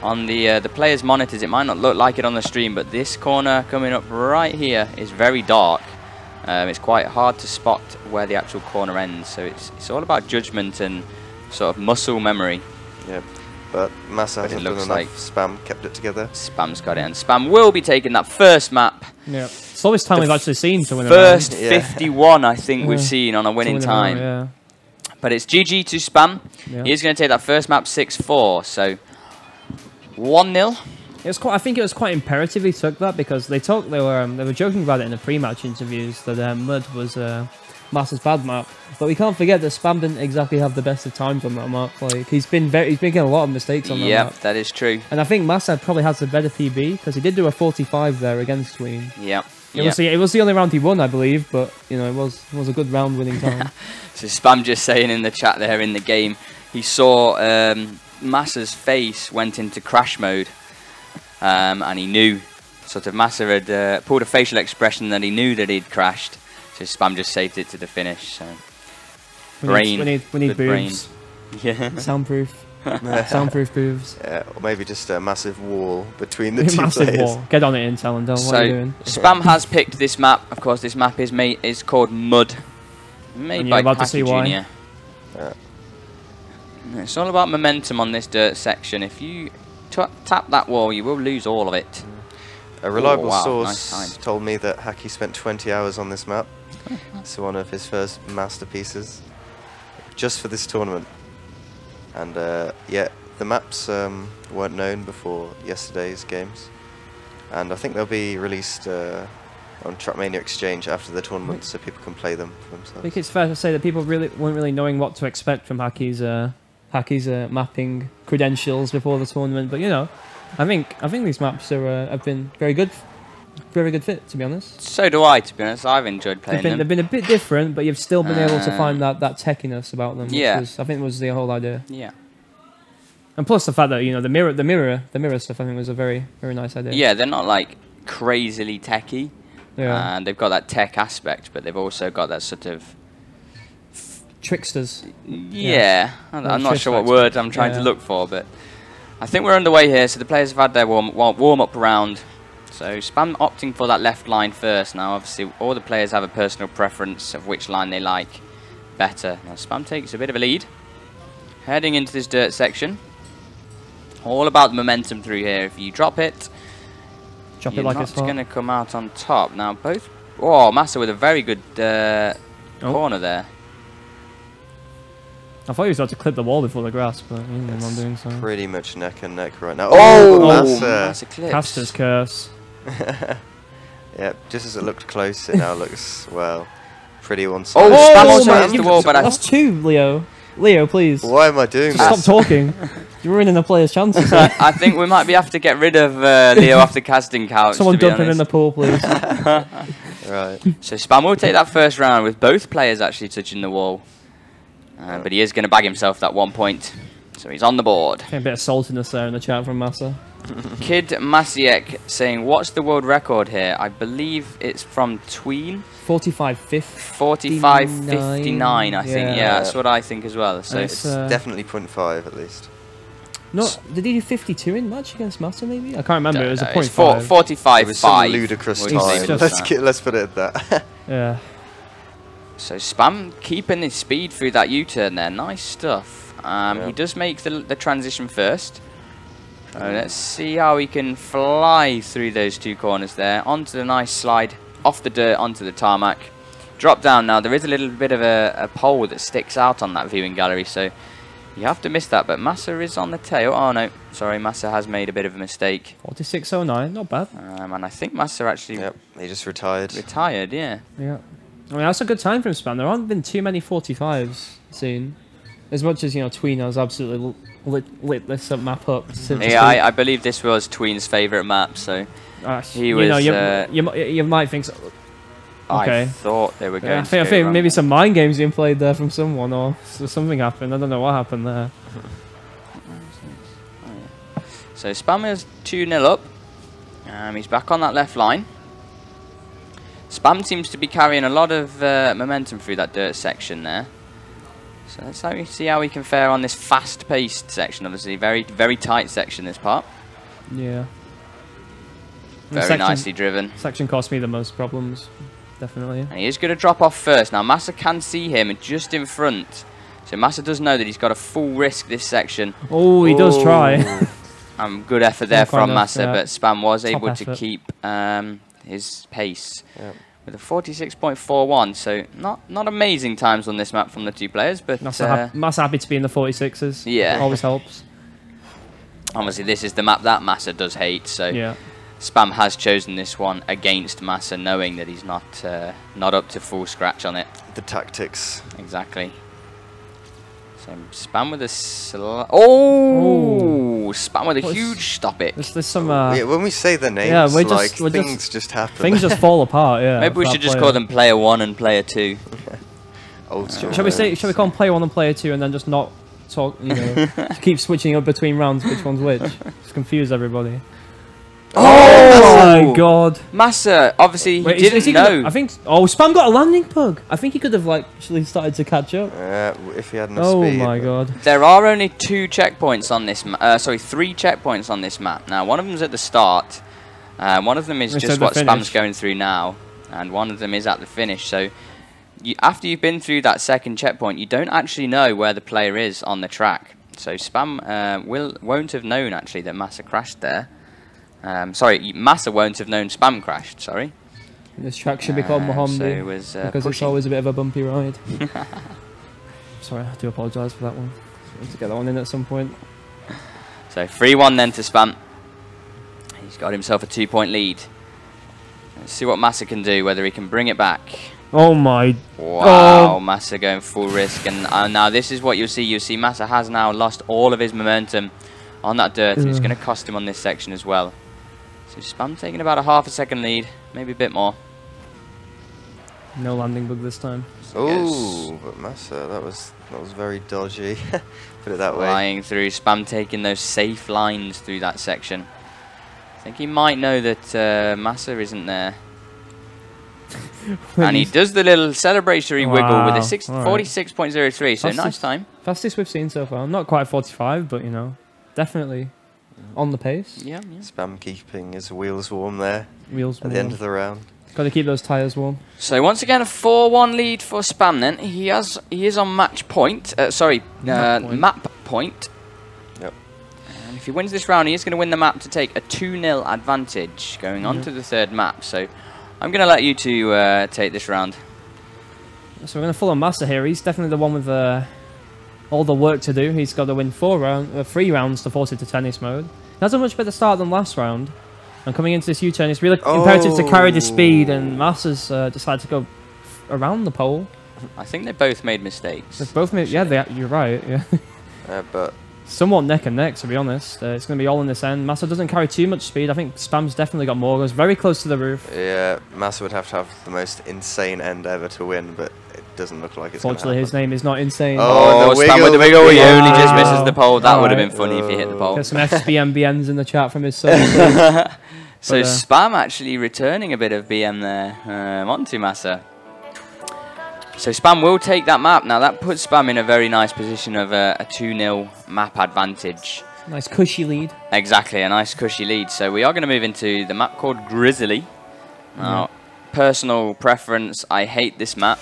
[SPEAKER 1] On the players' monitors, it might not look like it on the stream, but this corner coming up right here is very dark. It's quite hard to spot where the actual corner ends, so it's all about judgment and sort of muscle memory.
[SPEAKER 5] Yep. But Massa
[SPEAKER 1] But it
[SPEAKER 5] hasn't done
[SPEAKER 1] looks
[SPEAKER 5] enough.
[SPEAKER 1] like-
[SPEAKER 5] Spam kept it together.
[SPEAKER 1] Spam's got it, and Spam will be taking that first map.
[SPEAKER 2] Yeah. Slowest time we've actually seen to win a
[SPEAKER 1] First
[SPEAKER 2] round.
[SPEAKER 5] Yeah.
[SPEAKER 1] 51, I think we've
[SPEAKER 2] Yeah.
[SPEAKER 1] seen on a
[SPEAKER 2] To
[SPEAKER 1] winning
[SPEAKER 2] win a round,
[SPEAKER 1] time.
[SPEAKER 2] yeah.
[SPEAKER 1] But it's GG to Spam.
[SPEAKER 2] Yeah.
[SPEAKER 1] He's going to take that first map 6-4, so 1-0.
[SPEAKER 2] It was quite. I think it was quite imperative he took that because they were joking about it in the pre-match interviews that Mud was Massa's bad map, but we can't forget that Spam didn't exactly have the best of times on that map. Like he's making a lot of mistakes on that
[SPEAKER 1] Yep,
[SPEAKER 2] map,
[SPEAKER 1] that is true.
[SPEAKER 2] and I think Massa probably has a better PB because he did do a 45 there against Queen.
[SPEAKER 1] Yep.
[SPEAKER 2] It was the only round he won, I believe, but you know it was a good round winning time.
[SPEAKER 1] So Spam just saying in the chat there in the game, he saw Massa's face went into crash mode, and he knew, sort of Massa had pulled a facial expression that he knew that he'd crashed. So Spam just saved it to the finish. So
[SPEAKER 2] We need
[SPEAKER 1] good brain.
[SPEAKER 2] boobs,
[SPEAKER 1] Yeah.
[SPEAKER 2] soundproof boobs.
[SPEAKER 5] Yeah, or maybe just a massive wall between the two
[SPEAKER 2] Massive
[SPEAKER 5] players.
[SPEAKER 2] wall. Get on it, Intel, and what are you
[SPEAKER 1] So
[SPEAKER 2] doing?
[SPEAKER 1] Spam has picked this map. Of course, this map is called Mud, made
[SPEAKER 2] And
[SPEAKER 1] by
[SPEAKER 2] you're about to
[SPEAKER 1] Hacky
[SPEAKER 2] see why.
[SPEAKER 1] Junior.
[SPEAKER 5] Yeah.
[SPEAKER 1] It's all about momentum on this dirt section. If you tap that wall, you will lose all of it.
[SPEAKER 5] A reliable
[SPEAKER 1] wow,
[SPEAKER 5] source
[SPEAKER 1] nice time.
[SPEAKER 5] told me that Hacky spent 20 hours on this map. It's one of his first masterpieces, just for this tournament. And yeah, the maps weren't known before yesterday's games, and I think they'll be released on Trackmania Exchange after the tournament, so people can play them for
[SPEAKER 2] I
[SPEAKER 5] themselves.
[SPEAKER 2] think it's fair to say that people weren't really knowing what to expect from Hacky's mapping credentials before the tournament, but you know, I think these maps are have been very good fit, to be honest.
[SPEAKER 1] So do I, to be honest. I've enjoyed playing them.
[SPEAKER 2] They've been a bit different, but you've still been able to find that techiness about them.
[SPEAKER 1] Yeah.
[SPEAKER 2] Which I think was the whole idea.
[SPEAKER 1] Yeah.
[SPEAKER 2] And plus the fact that the mirror stuff I think was a very nice idea.
[SPEAKER 1] Yeah, they're not like crazily techy.
[SPEAKER 2] Yeah.
[SPEAKER 1] And they've got that tech aspect, but they've also got that sort of
[SPEAKER 2] Tricksters.
[SPEAKER 1] Yeah, I'm not sure what
[SPEAKER 2] trick
[SPEAKER 1] word I'm trying to look for, but I think we're underway here. So the players have had their warm-up round. So Spam opting for that left line first. Now, obviously, all the players have a personal preference of which line they like better. Now, Spam takes a bit of a lead. Heading into this dirt section. All about the momentum through here. If you drop it,
[SPEAKER 2] Drop it like
[SPEAKER 1] it's going to come out on top. Now, both... Oh, Massa with a very good corner there.
[SPEAKER 2] I thought he was about to clip the wall before the grass, but he's not doing so.
[SPEAKER 5] Pretty much neck and neck right now.
[SPEAKER 1] Oh,
[SPEAKER 5] Massa.
[SPEAKER 1] Massa clips.
[SPEAKER 2] Caster's curse.
[SPEAKER 5] Yeah, just as it looked close, it now looks, well, pretty one-sided.
[SPEAKER 1] Oh, Spam also
[SPEAKER 2] my-
[SPEAKER 1] hits the wall, but
[SPEAKER 2] That's two, Leo. Leo, please.
[SPEAKER 5] Why am I doing
[SPEAKER 2] Stop
[SPEAKER 5] this?
[SPEAKER 2] talking. You're ruining the player's chances.
[SPEAKER 1] I think we might have to get rid of Leo off the casting couch.
[SPEAKER 2] Someone
[SPEAKER 1] to be
[SPEAKER 2] dump him in the
[SPEAKER 1] honest.
[SPEAKER 2] pool, please.
[SPEAKER 5] Right.
[SPEAKER 1] So Spam will take that first round with both players actually touching the wall. But he is going to bag himself that 1 point. So he's on the board.
[SPEAKER 2] A bit of saltiness there in the chat from Massa.
[SPEAKER 1] Kid Masiek saying, what's the world record here? I believe it's from Tween.
[SPEAKER 2] 45.50.
[SPEAKER 1] 45.59, I think. Yeah, that's what I think as well. So
[SPEAKER 2] It's,
[SPEAKER 1] it's
[SPEAKER 5] Definitely 0.5 at least.
[SPEAKER 2] no, did he do 52 in match against Massa? Maybe I can't remember. It was a
[SPEAKER 1] it's
[SPEAKER 2] point
[SPEAKER 1] 45.5.
[SPEAKER 5] It was some ludicrous
[SPEAKER 1] We'll
[SPEAKER 5] time.
[SPEAKER 1] leave it at
[SPEAKER 2] Just-
[SPEAKER 1] that.
[SPEAKER 5] Let's put it at that.
[SPEAKER 2] Yeah.
[SPEAKER 1] So Spam keeping his speed through that U-turn there. Nice stuff. He does make the transition first. So let's see how he can fly through those two corners there. Onto the nice slide, off the dirt, onto the tarmac. Drop down now. There is a little bit of a pole that sticks out on that viewing gallery, so you have to miss that. But Massa is on the tail. Oh no, sorry, Massa has made a bit of a mistake.
[SPEAKER 2] 46.09, not bad.
[SPEAKER 1] And I think Massa actually
[SPEAKER 5] Yep, he just retired.
[SPEAKER 1] retired, yeah.
[SPEAKER 2] Yeah. I mean, that's a good time from Spam. There aren't been too many 45s seen. As much as, Tween has absolutely lit this map up.
[SPEAKER 1] Yeah, I believe this was Tween's favourite map, so he was...
[SPEAKER 2] you might think so. Okay.
[SPEAKER 1] I thought they were going
[SPEAKER 2] I think maybe some mind games being played there from someone, or something happened. I don't know what happened there.
[SPEAKER 1] So Spam is 2-0 up. He's back on that left line. Spam seems to be carrying a lot of momentum through that dirt section there. So let's see how we can fare on this fast-paced section. Obviously, very, very tight section, this part.
[SPEAKER 2] Yeah.
[SPEAKER 1] Very nicely driven.
[SPEAKER 2] Section cost me the most problems, definitely.
[SPEAKER 1] And he is going to drop off first. Now, Massa can see him just in front. So Massa does know that he's got a full risk this section.
[SPEAKER 2] Oh, he does try.
[SPEAKER 1] Good effort there from Massa,
[SPEAKER 2] yeah.
[SPEAKER 1] but Spam was
[SPEAKER 2] Top
[SPEAKER 1] able
[SPEAKER 2] effort.
[SPEAKER 1] to keep his pace.
[SPEAKER 5] Yep.
[SPEAKER 1] With a 46.41, so not amazing times on this map from the two players, but
[SPEAKER 2] Massa happy to be in the 46s.
[SPEAKER 1] Yeah.
[SPEAKER 2] Always helps.
[SPEAKER 1] Obviously this is the map that Massa does hate, so
[SPEAKER 2] Yeah.
[SPEAKER 1] Spam has chosen this one against Massa, knowing that he's not up to full scratch on it.
[SPEAKER 5] The tactics.
[SPEAKER 1] Exactly. So Spam with a Spam with a huge stop it.
[SPEAKER 2] There's some
[SPEAKER 5] Yeah, when we say the names,
[SPEAKER 2] yeah,
[SPEAKER 5] things just happen.
[SPEAKER 2] things just fall apart. Yeah.
[SPEAKER 1] Maybe we
[SPEAKER 2] for
[SPEAKER 1] should
[SPEAKER 2] that
[SPEAKER 1] just
[SPEAKER 2] player.
[SPEAKER 1] call them player 1 and player 2.
[SPEAKER 5] Old school
[SPEAKER 2] Shall we
[SPEAKER 5] names.
[SPEAKER 2] call them player 1 and player 2, and then just not talk? Keep switching up between rounds. Which one's which? Just confuse everybody. Oh my god!
[SPEAKER 1] Massa, obviously
[SPEAKER 2] Wait,
[SPEAKER 1] he didn't know.
[SPEAKER 2] I think. Oh, Spam got a landing pug. I think he could have actually started to catch up.
[SPEAKER 5] If he had no
[SPEAKER 2] Oh
[SPEAKER 5] speed.
[SPEAKER 2] my god!
[SPEAKER 1] There are only 2 checkpoints on this sorry, 3 checkpoints on this map. Now, one of them's at the start. One of them is
[SPEAKER 2] It's
[SPEAKER 1] just
[SPEAKER 2] at the
[SPEAKER 1] what
[SPEAKER 2] finish.
[SPEAKER 1] Spam's going through now. And one of them is at the finish. So, after you've been through that second checkpoint, you don't actually know where the player is on the track. So, Spam won't have known, actually, that Massa crashed there. Sorry, Massa won't have known Spam crashed, sorry.
[SPEAKER 2] This track should be called Mohammed
[SPEAKER 1] So it was
[SPEAKER 2] because it's always a bit of a bumpy ride. Sorry, I do apologise for that one. I need to get that one in at some point.
[SPEAKER 1] So 3-1 then to Spam. He's got himself a 2-point lead. Let's see what Massa can do, whether he can bring it back.
[SPEAKER 2] Oh my!
[SPEAKER 1] Wow, Massa going full risk, and now this is what you'll see. You'll see Massa has now lost all of his momentum on that dirt, and it's going to cost him on this section as well. So Spam taking about a half a second lead, maybe a bit more.
[SPEAKER 2] No landing bug this time.
[SPEAKER 5] Oh, but Massa, that was very dodgy. Put it that way.
[SPEAKER 1] Flying through, Spam taking those safe lines through that section. I think he might know that Massa isn't there. And he does the little celebratory wiggle with a 46.03, so nice time.
[SPEAKER 2] Fastest we've seen so far. Not quite 45, but you know, definitely on the pace.
[SPEAKER 1] Yeah.
[SPEAKER 5] Spam keeping his wheels warm there
[SPEAKER 2] Wheels
[SPEAKER 5] at the end of the round.
[SPEAKER 2] Got to keep those tyres warm.
[SPEAKER 1] So once again a 4-1 lead for Spam then. He is on match point. Map point.
[SPEAKER 5] Yep.
[SPEAKER 1] And if he wins this round, he is going to win the map to take a 2-0 advantage going on to the third map. So I'm going to let you two take this round.
[SPEAKER 2] So we're going to follow Massa here. He's definitely the one with all the work to do. He's got to win 3 rounds to force it to tennis mode. He has a much better start than last round. And coming into this U-turn, it's really imperative to carry the speed, and Massa's decided to go around the pole.
[SPEAKER 1] I think they both made mistakes.
[SPEAKER 2] They've both made, you're right, yeah.
[SPEAKER 5] But
[SPEAKER 2] somewhat neck and neck, to be honest. It's going to be all in this end. Massa doesn't carry too much speed. I think Spam's definitely got more. Goes very close to the roof.
[SPEAKER 5] yeah, Massa would have to have the most insane end ever to win, but it doesn't look like it's going to
[SPEAKER 2] Fortunately, his name is not insane.
[SPEAKER 1] Oh,
[SPEAKER 5] the
[SPEAKER 1] Spam with the wiggle. He only just misses the pole. That would have been
[SPEAKER 2] Alright.
[SPEAKER 1] funny if he hit the pole.
[SPEAKER 2] Get some XBMBNs in the chat from his son.
[SPEAKER 1] So Spam actually returning a bit of BM there onto Massa. So Spam will take that map. Now that puts Spam in a very nice position of a 2-0 map advantage.
[SPEAKER 2] Nice cushy lead.
[SPEAKER 1] Exactly, a nice cushy lead. So we are going to move into the map called Grizzly. Now, personal preference, I hate this map.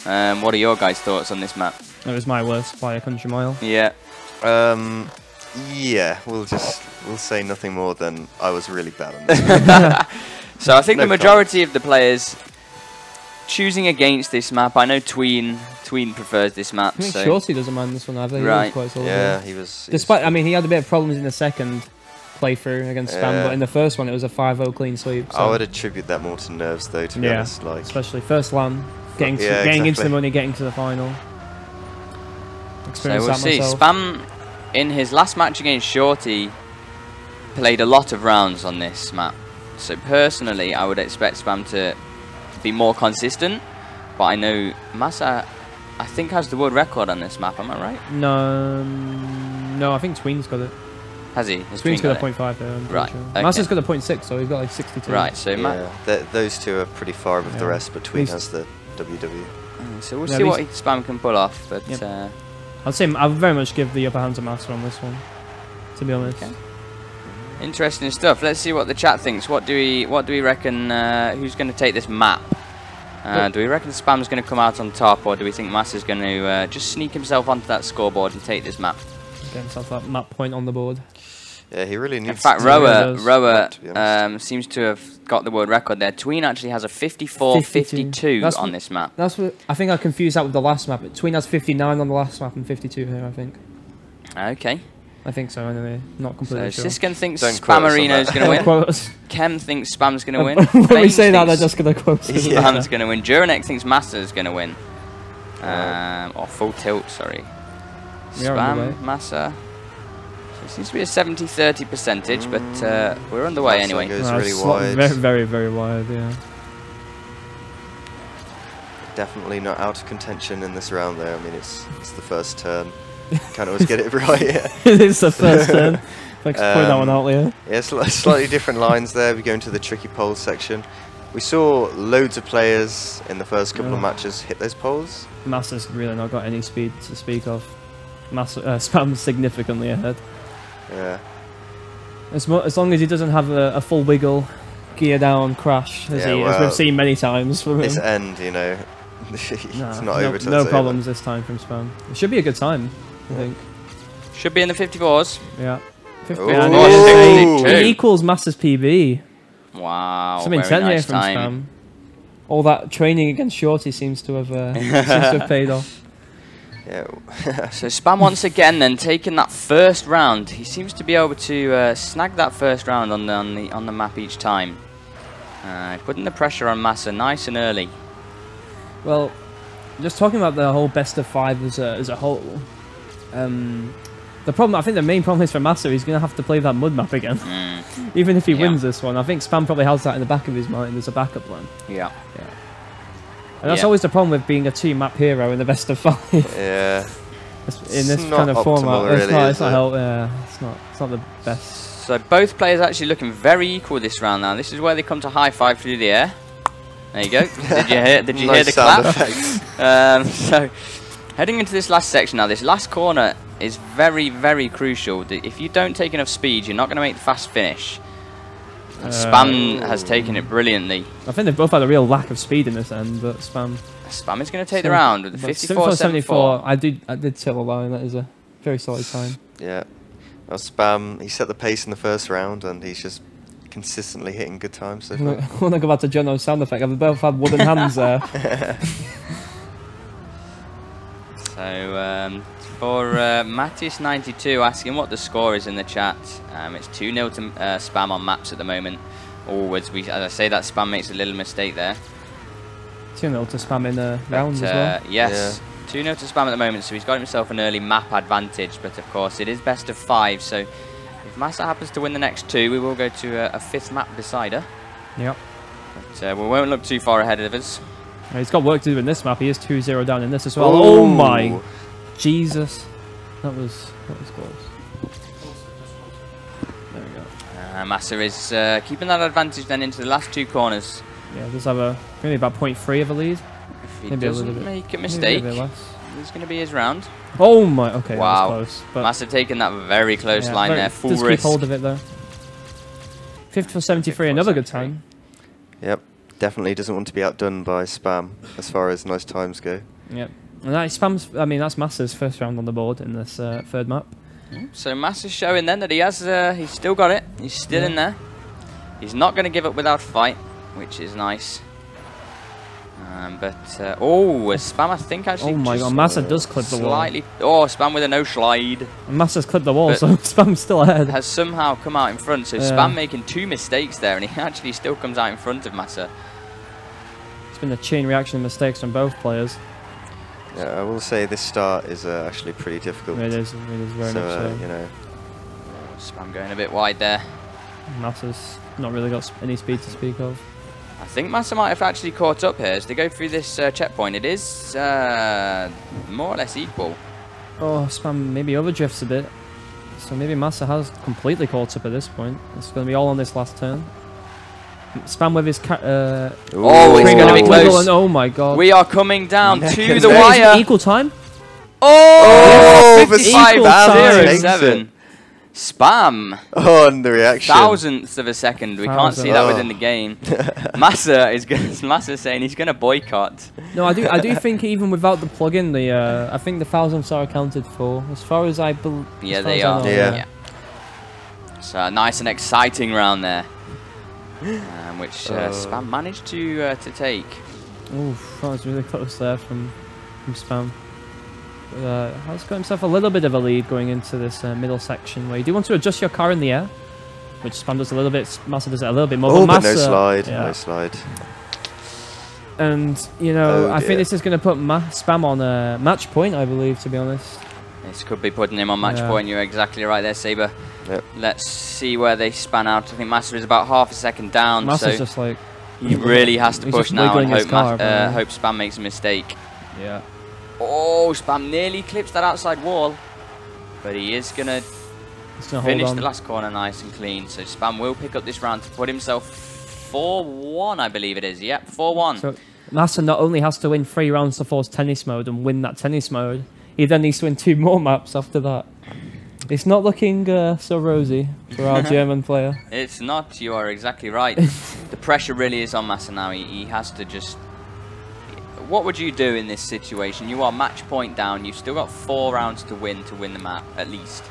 [SPEAKER 1] What are your guys' thoughts on this map?
[SPEAKER 2] It was my worst by a country mile.
[SPEAKER 1] Yeah.
[SPEAKER 5] Yeah, we'll say nothing more than I was really bad on this.
[SPEAKER 1] So I think
[SPEAKER 5] No
[SPEAKER 1] the majority of the players choosing against this map. I know Tween prefers this map.
[SPEAKER 2] I think
[SPEAKER 1] So
[SPEAKER 2] Shorty doesn't mind this one either. He
[SPEAKER 1] Right.
[SPEAKER 2] was quite solid.
[SPEAKER 5] Yeah, he was.
[SPEAKER 2] Despite, I mean, he had a bit of problems in the second playthrough against Spam, but in the first one it was a 5-0 clean sweep. So
[SPEAKER 5] I would attribute that more to nerves, though. To be honest, like
[SPEAKER 2] especially first LAN, getting into
[SPEAKER 5] exactly.
[SPEAKER 2] the money, getting to the final.
[SPEAKER 1] So
[SPEAKER 2] Experience
[SPEAKER 1] we'll
[SPEAKER 2] that
[SPEAKER 1] see.
[SPEAKER 2] myself.
[SPEAKER 1] Spam, in his last match against Shorty, played a lot of rounds on this map. So personally, I would expect Spam to be more consistent. But I know Massa, I think, has the world record on this map. Am I right?
[SPEAKER 2] No, I think Tween's got it.
[SPEAKER 1] Has he? Has
[SPEAKER 2] Tween's
[SPEAKER 1] Tween
[SPEAKER 2] got a 0.5 there. I'm
[SPEAKER 1] Right,
[SPEAKER 2] Sure.
[SPEAKER 1] okay.
[SPEAKER 2] Massa's got a 0.6, so he's got like 62.
[SPEAKER 1] Right. So
[SPEAKER 5] those two are pretty far above the
[SPEAKER 2] Yeah.
[SPEAKER 5] rest. But Tween
[SPEAKER 2] He's-
[SPEAKER 5] has the WW.
[SPEAKER 1] So we'll
[SPEAKER 2] Yeah,
[SPEAKER 1] see what
[SPEAKER 2] these-
[SPEAKER 1] Spam can pull off. But
[SPEAKER 2] Yep. I'd say I would very much give the upper hand to Massa on this one, to be honest.
[SPEAKER 1] Okay. Interesting stuff. Let's see what the chat thinks. What do we reckon? Who's going to take this map? Do we reckon Spam's going to come out on top, or do we think Massa's going to just sneak himself onto that scoreboard and take this map?
[SPEAKER 2] Get himself that map point on the board.
[SPEAKER 5] Yeah, he really needs.
[SPEAKER 1] In fact,
[SPEAKER 5] to
[SPEAKER 1] Rower
[SPEAKER 5] to be honest.
[SPEAKER 1] seems to have got the world record there. Tween actually has a 54-52
[SPEAKER 2] That's
[SPEAKER 1] on
[SPEAKER 2] what-
[SPEAKER 1] this map.
[SPEAKER 2] That's what I think I confused that with the last map. Tween has 59 on the last map and 52 here, I think.
[SPEAKER 1] Okay.
[SPEAKER 2] I think so, anyway. Not
[SPEAKER 1] So
[SPEAKER 2] completely sure.
[SPEAKER 1] Siskin thinks
[SPEAKER 5] Don't quote us on
[SPEAKER 1] Spamarino's
[SPEAKER 5] that.
[SPEAKER 1] going to win.
[SPEAKER 2] Quote us.
[SPEAKER 1] Kem thinks Spam's going to win.
[SPEAKER 2] When we
[SPEAKER 1] Baines
[SPEAKER 2] say that, they're
[SPEAKER 1] thinks
[SPEAKER 2] just going to quote us.
[SPEAKER 5] Yeah.
[SPEAKER 1] Spam's going to win. Euronics thinks Massa's going to win. Or full tilt, sorry.
[SPEAKER 2] We are on the way.
[SPEAKER 1] Spam, Massa. So it seems to be a 70-30 percentage, but we're on the way
[SPEAKER 5] Massa
[SPEAKER 1] anyway.
[SPEAKER 5] goes
[SPEAKER 2] No,
[SPEAKER 5] really
[SPEAKER 2] it's
[SPEAKER 5] wide.
[SPEAKER 2] Very, very, very wide, yeah.
[SPEAKER 5] Definitely not out of contention in this round there. I mean, it's the first turn. Can't always get it right. Yeah,
[SPEAKER 2] It is the first turn. Thanks for pointing that one out, Leo.
[SPEAKER 5] yeah, slightly different lines there. We go into the tricky poles section. We saw loads of players in the first couple of matches hit those poles.
[SPEAKER 2] Massa's really not got any speed to speak of. Spam's significantly ahead.
[SPEAKER 5] Yeah,
[SPEAKER 2] As long as he doesn't have a full wiggle, gear down, crash, as
[SPEAKER 5] well,
[SPEAKER 2] we've seen many times from him.
[SPEAKER 5] this end, you know, it's
[SPEAKER 2] Nah,
[SPEAKER 5] not over till
[SPEAKER 2] no
[SPEAKER 5] it's
[SPEAKER 2] problems this time from Spam. It should be a good time, I think.
[SPEAKER 1] Should be in the 54s.
[SPEAKER 2] Yeah. 50,
[SPEAKER 5] Ooh.
[SPEAKER 2] and
[SPEAKER 1] Ooh.
[SPEAKER 2] he equals Massa's PB.
[SPEAKER 1] Wow.
[SPEAKER 2] Some
[SPEAKER 1] very
[SPEAKER 2] intent here
[SPEAKER 1] nice
[SPEAKER 2] from
[SPEAKER 1] time.
[SPEAKER 2] Spam. All that training against Shorty seems to have paid off.
[SPEAKER 5] Yeah.
[SPEAKER 1] So Spam once again then taking that first round. He seems to be able to snag that first round on the map each time. Putting the pressure on Massa nice and early.
[SPEAKER 2] Well, just talking about the whole best of 5 as a whole, The problem, I think the main problem is for Massa, he's going to have to play that mud map again. Even if he wins this one. I think Spam probably has that in the back of his mind as a backup plan.
[SPEAKER 1] Yeah.
[SPEAKER 2] And that's always the problem with being a 2-map hero in the best of 5.
[SPEAKER 5] Yeah.
[SPEAKER 2] In this kind of format.
[SPEAKER 5] Really,
[SPEAKER 2] it's not the best.
[SPEAKER 1] So both players actually looking very equal this round now. This is where they come to high five through the air. There you go. Did you hear the clap? So heading into this last section now, this last corner is very, very crucial. If you don't take enough speed, you're not going to make the fast finish. Spam has taken it brilliantly.
[SPEAKER 2] I think they've both had a real lack of speed in this end, but Spam
[SPEAKER 1] is going to take the round with the 54-74.
[SPEAKER 2] I did tell a line. That is a very solid time.
[SPEAKER 5] Yeah. Well, Spam, he set the pace in the first round, and he's just consistently hitting good times so far.
[SPEAKER 2] I want to go back to Jono's sound effect. They've both had wooden hands there.
[SPEAKER 1] So for Mattis92 asking what the score is in the chat, it's 2-0 to Spam on maps at the moment. As I say, that Spam makes a little mistake there.
[SPEAKER 2] 2-0 to Spam in the round as well.
[SPEAKER 1] Yes, 2-0 to Spam at the moment, so he's got himself an early map advantage, but of course it is best of 5, so if Massa happens to win the next 2, we will go to a 5th map decider.
[SPEAKER 2] Yep.
[SPEAKER 1] But we won't look too far ahead of us.
[SPEAKER 2] He's got work to do in this map. He is 2-0 down in this as well. Oh my Jesus. That was close. There we go.
[SPEAKER 1] Massa is keeping that advantage then into the last 2 corners.
[SPEAKER 2] Yeah, does have maybe about 0.3 of a lead.
[SPEAKER 1] If he
[SPEAKER 2] maybe
[SPEAKER 1] doesn't make a mistake,
[SPEAKER 2] it's
[SPEAKER 1] going to be his round.
[SPEAKER 2] Oh my, okay,
[SPEAKER 1] wow.
[SPEAKER 2] That was close. But
[SPEAKER 1] Massa taking that very close line there, full risk.
[SPEAKER 2] Keep hold of it though. 54-73, another good time.
[SPEAKER 5] Yep, definitely doesn't want to be outdone by Spam as far as nice times go.
[SPEAKER 2] Yep, and that's Massa's first round on the board in this 3rd map.
[SPEAKER 1] So Massa's showing then that he has, he's still got it. He's still in there. He's not going to give up without a fight, which is nice. Spam I think actually.
[SPEAKER 2] Oh my god, Massa does clip the wall.
[SPEAKER 1] Spam with a no slide.
[SPEAKER 2] And Massa's clipped the wall, so Spam's still ahead.
[SPEAKER 1] Has somehow come out in front, so Spam making 2 mistakes there, and he actually still comes out in front of Massa.
[SPEAKER 2] It's been a chain reaction of mistakes from both players.
[SPEAKER 5] Yeah, I will say this start is actually pretty difficult.
[SPEAKER 2] It is very much so.
[SPEAKER 5] You know.
[SPEAKER 1] Spam going a bit wide there.
[SPEAKER 2] Massa's not really got any speed to speak of.
[SPEAKER 1] I think Massa might have actually caught up here as they go through this checkpoint. It is more or less equal.
[SPEAKER 2] Oh, Spam maybe overdrifts a bit. So maybe Massa has completely caught up at this point. It's going to be all on this last turn. Spam with his
[SPEAKER 1] it's going to be close.
[SPEAKER 2] And oh my god.
[SPEAKER 1] We are coming down to the wire.
[SPEAKER 2] Equal time?
[SPEAKER 1] Oh! 55-07. Spam.
[SPEAKER 5] Oh, and the reaction.
[SPEAKER 1] Thousandths of a second. We can't see that within the game. Massa saying he's going to boycott.
[SPEAKER 2] No, I do think even without the plugin, I think the thousandths are accounted for, as far as I believe.
[SPEAKER 1] Yeah, they are. Yeah. So a nice and exciting round there, which Spam managed to take.
[SPEAKER 2] Oof, that was really close there from Spam. Has got himself a little bit of a lead going into this middle section where you do want to adjust your car in the air, which Spam does a little bit, Massa does it a little bit more.
[SPEAKER 5] Oh, but no slide, no slide.
[SPEAKER 2] And, you know, I think this is going to put Spam on a match point, I believe, to be honest.
[SPEAKER 1] This could be putting him on match point, you're exactly right there, Saber.
[SPEAKER 5] Yep. Let's
[SPEAKER 1] see where they span out. I think Massa is about half a second down,
[SPEAKER 2] Massa's just like...
[SPEAKER 1] He really has to push now and hope Spam makes a mistake.
[SPEAKER 2] Yeah.
[SPEAKER 1] Oh, Spam nearly clips that outside wall, but he is going to finish the last corner nice and clean. So Spam will pick up this round to put himself 4-1, I believe it is. Yep, 4-1.
[SPEAKER 2] So Massa not only has to win 3 rounds to force tennis mode and win that tennis mode, he then needs to win 2 more maps after that. It's not looking so rosy for our German player.
[SPEAKER 1] It's not, you are exactly right. The pressure really is on Massa now. He has to just... What would you do in this situation? You are match point down. You've still got 4 rounds to win the map, at least.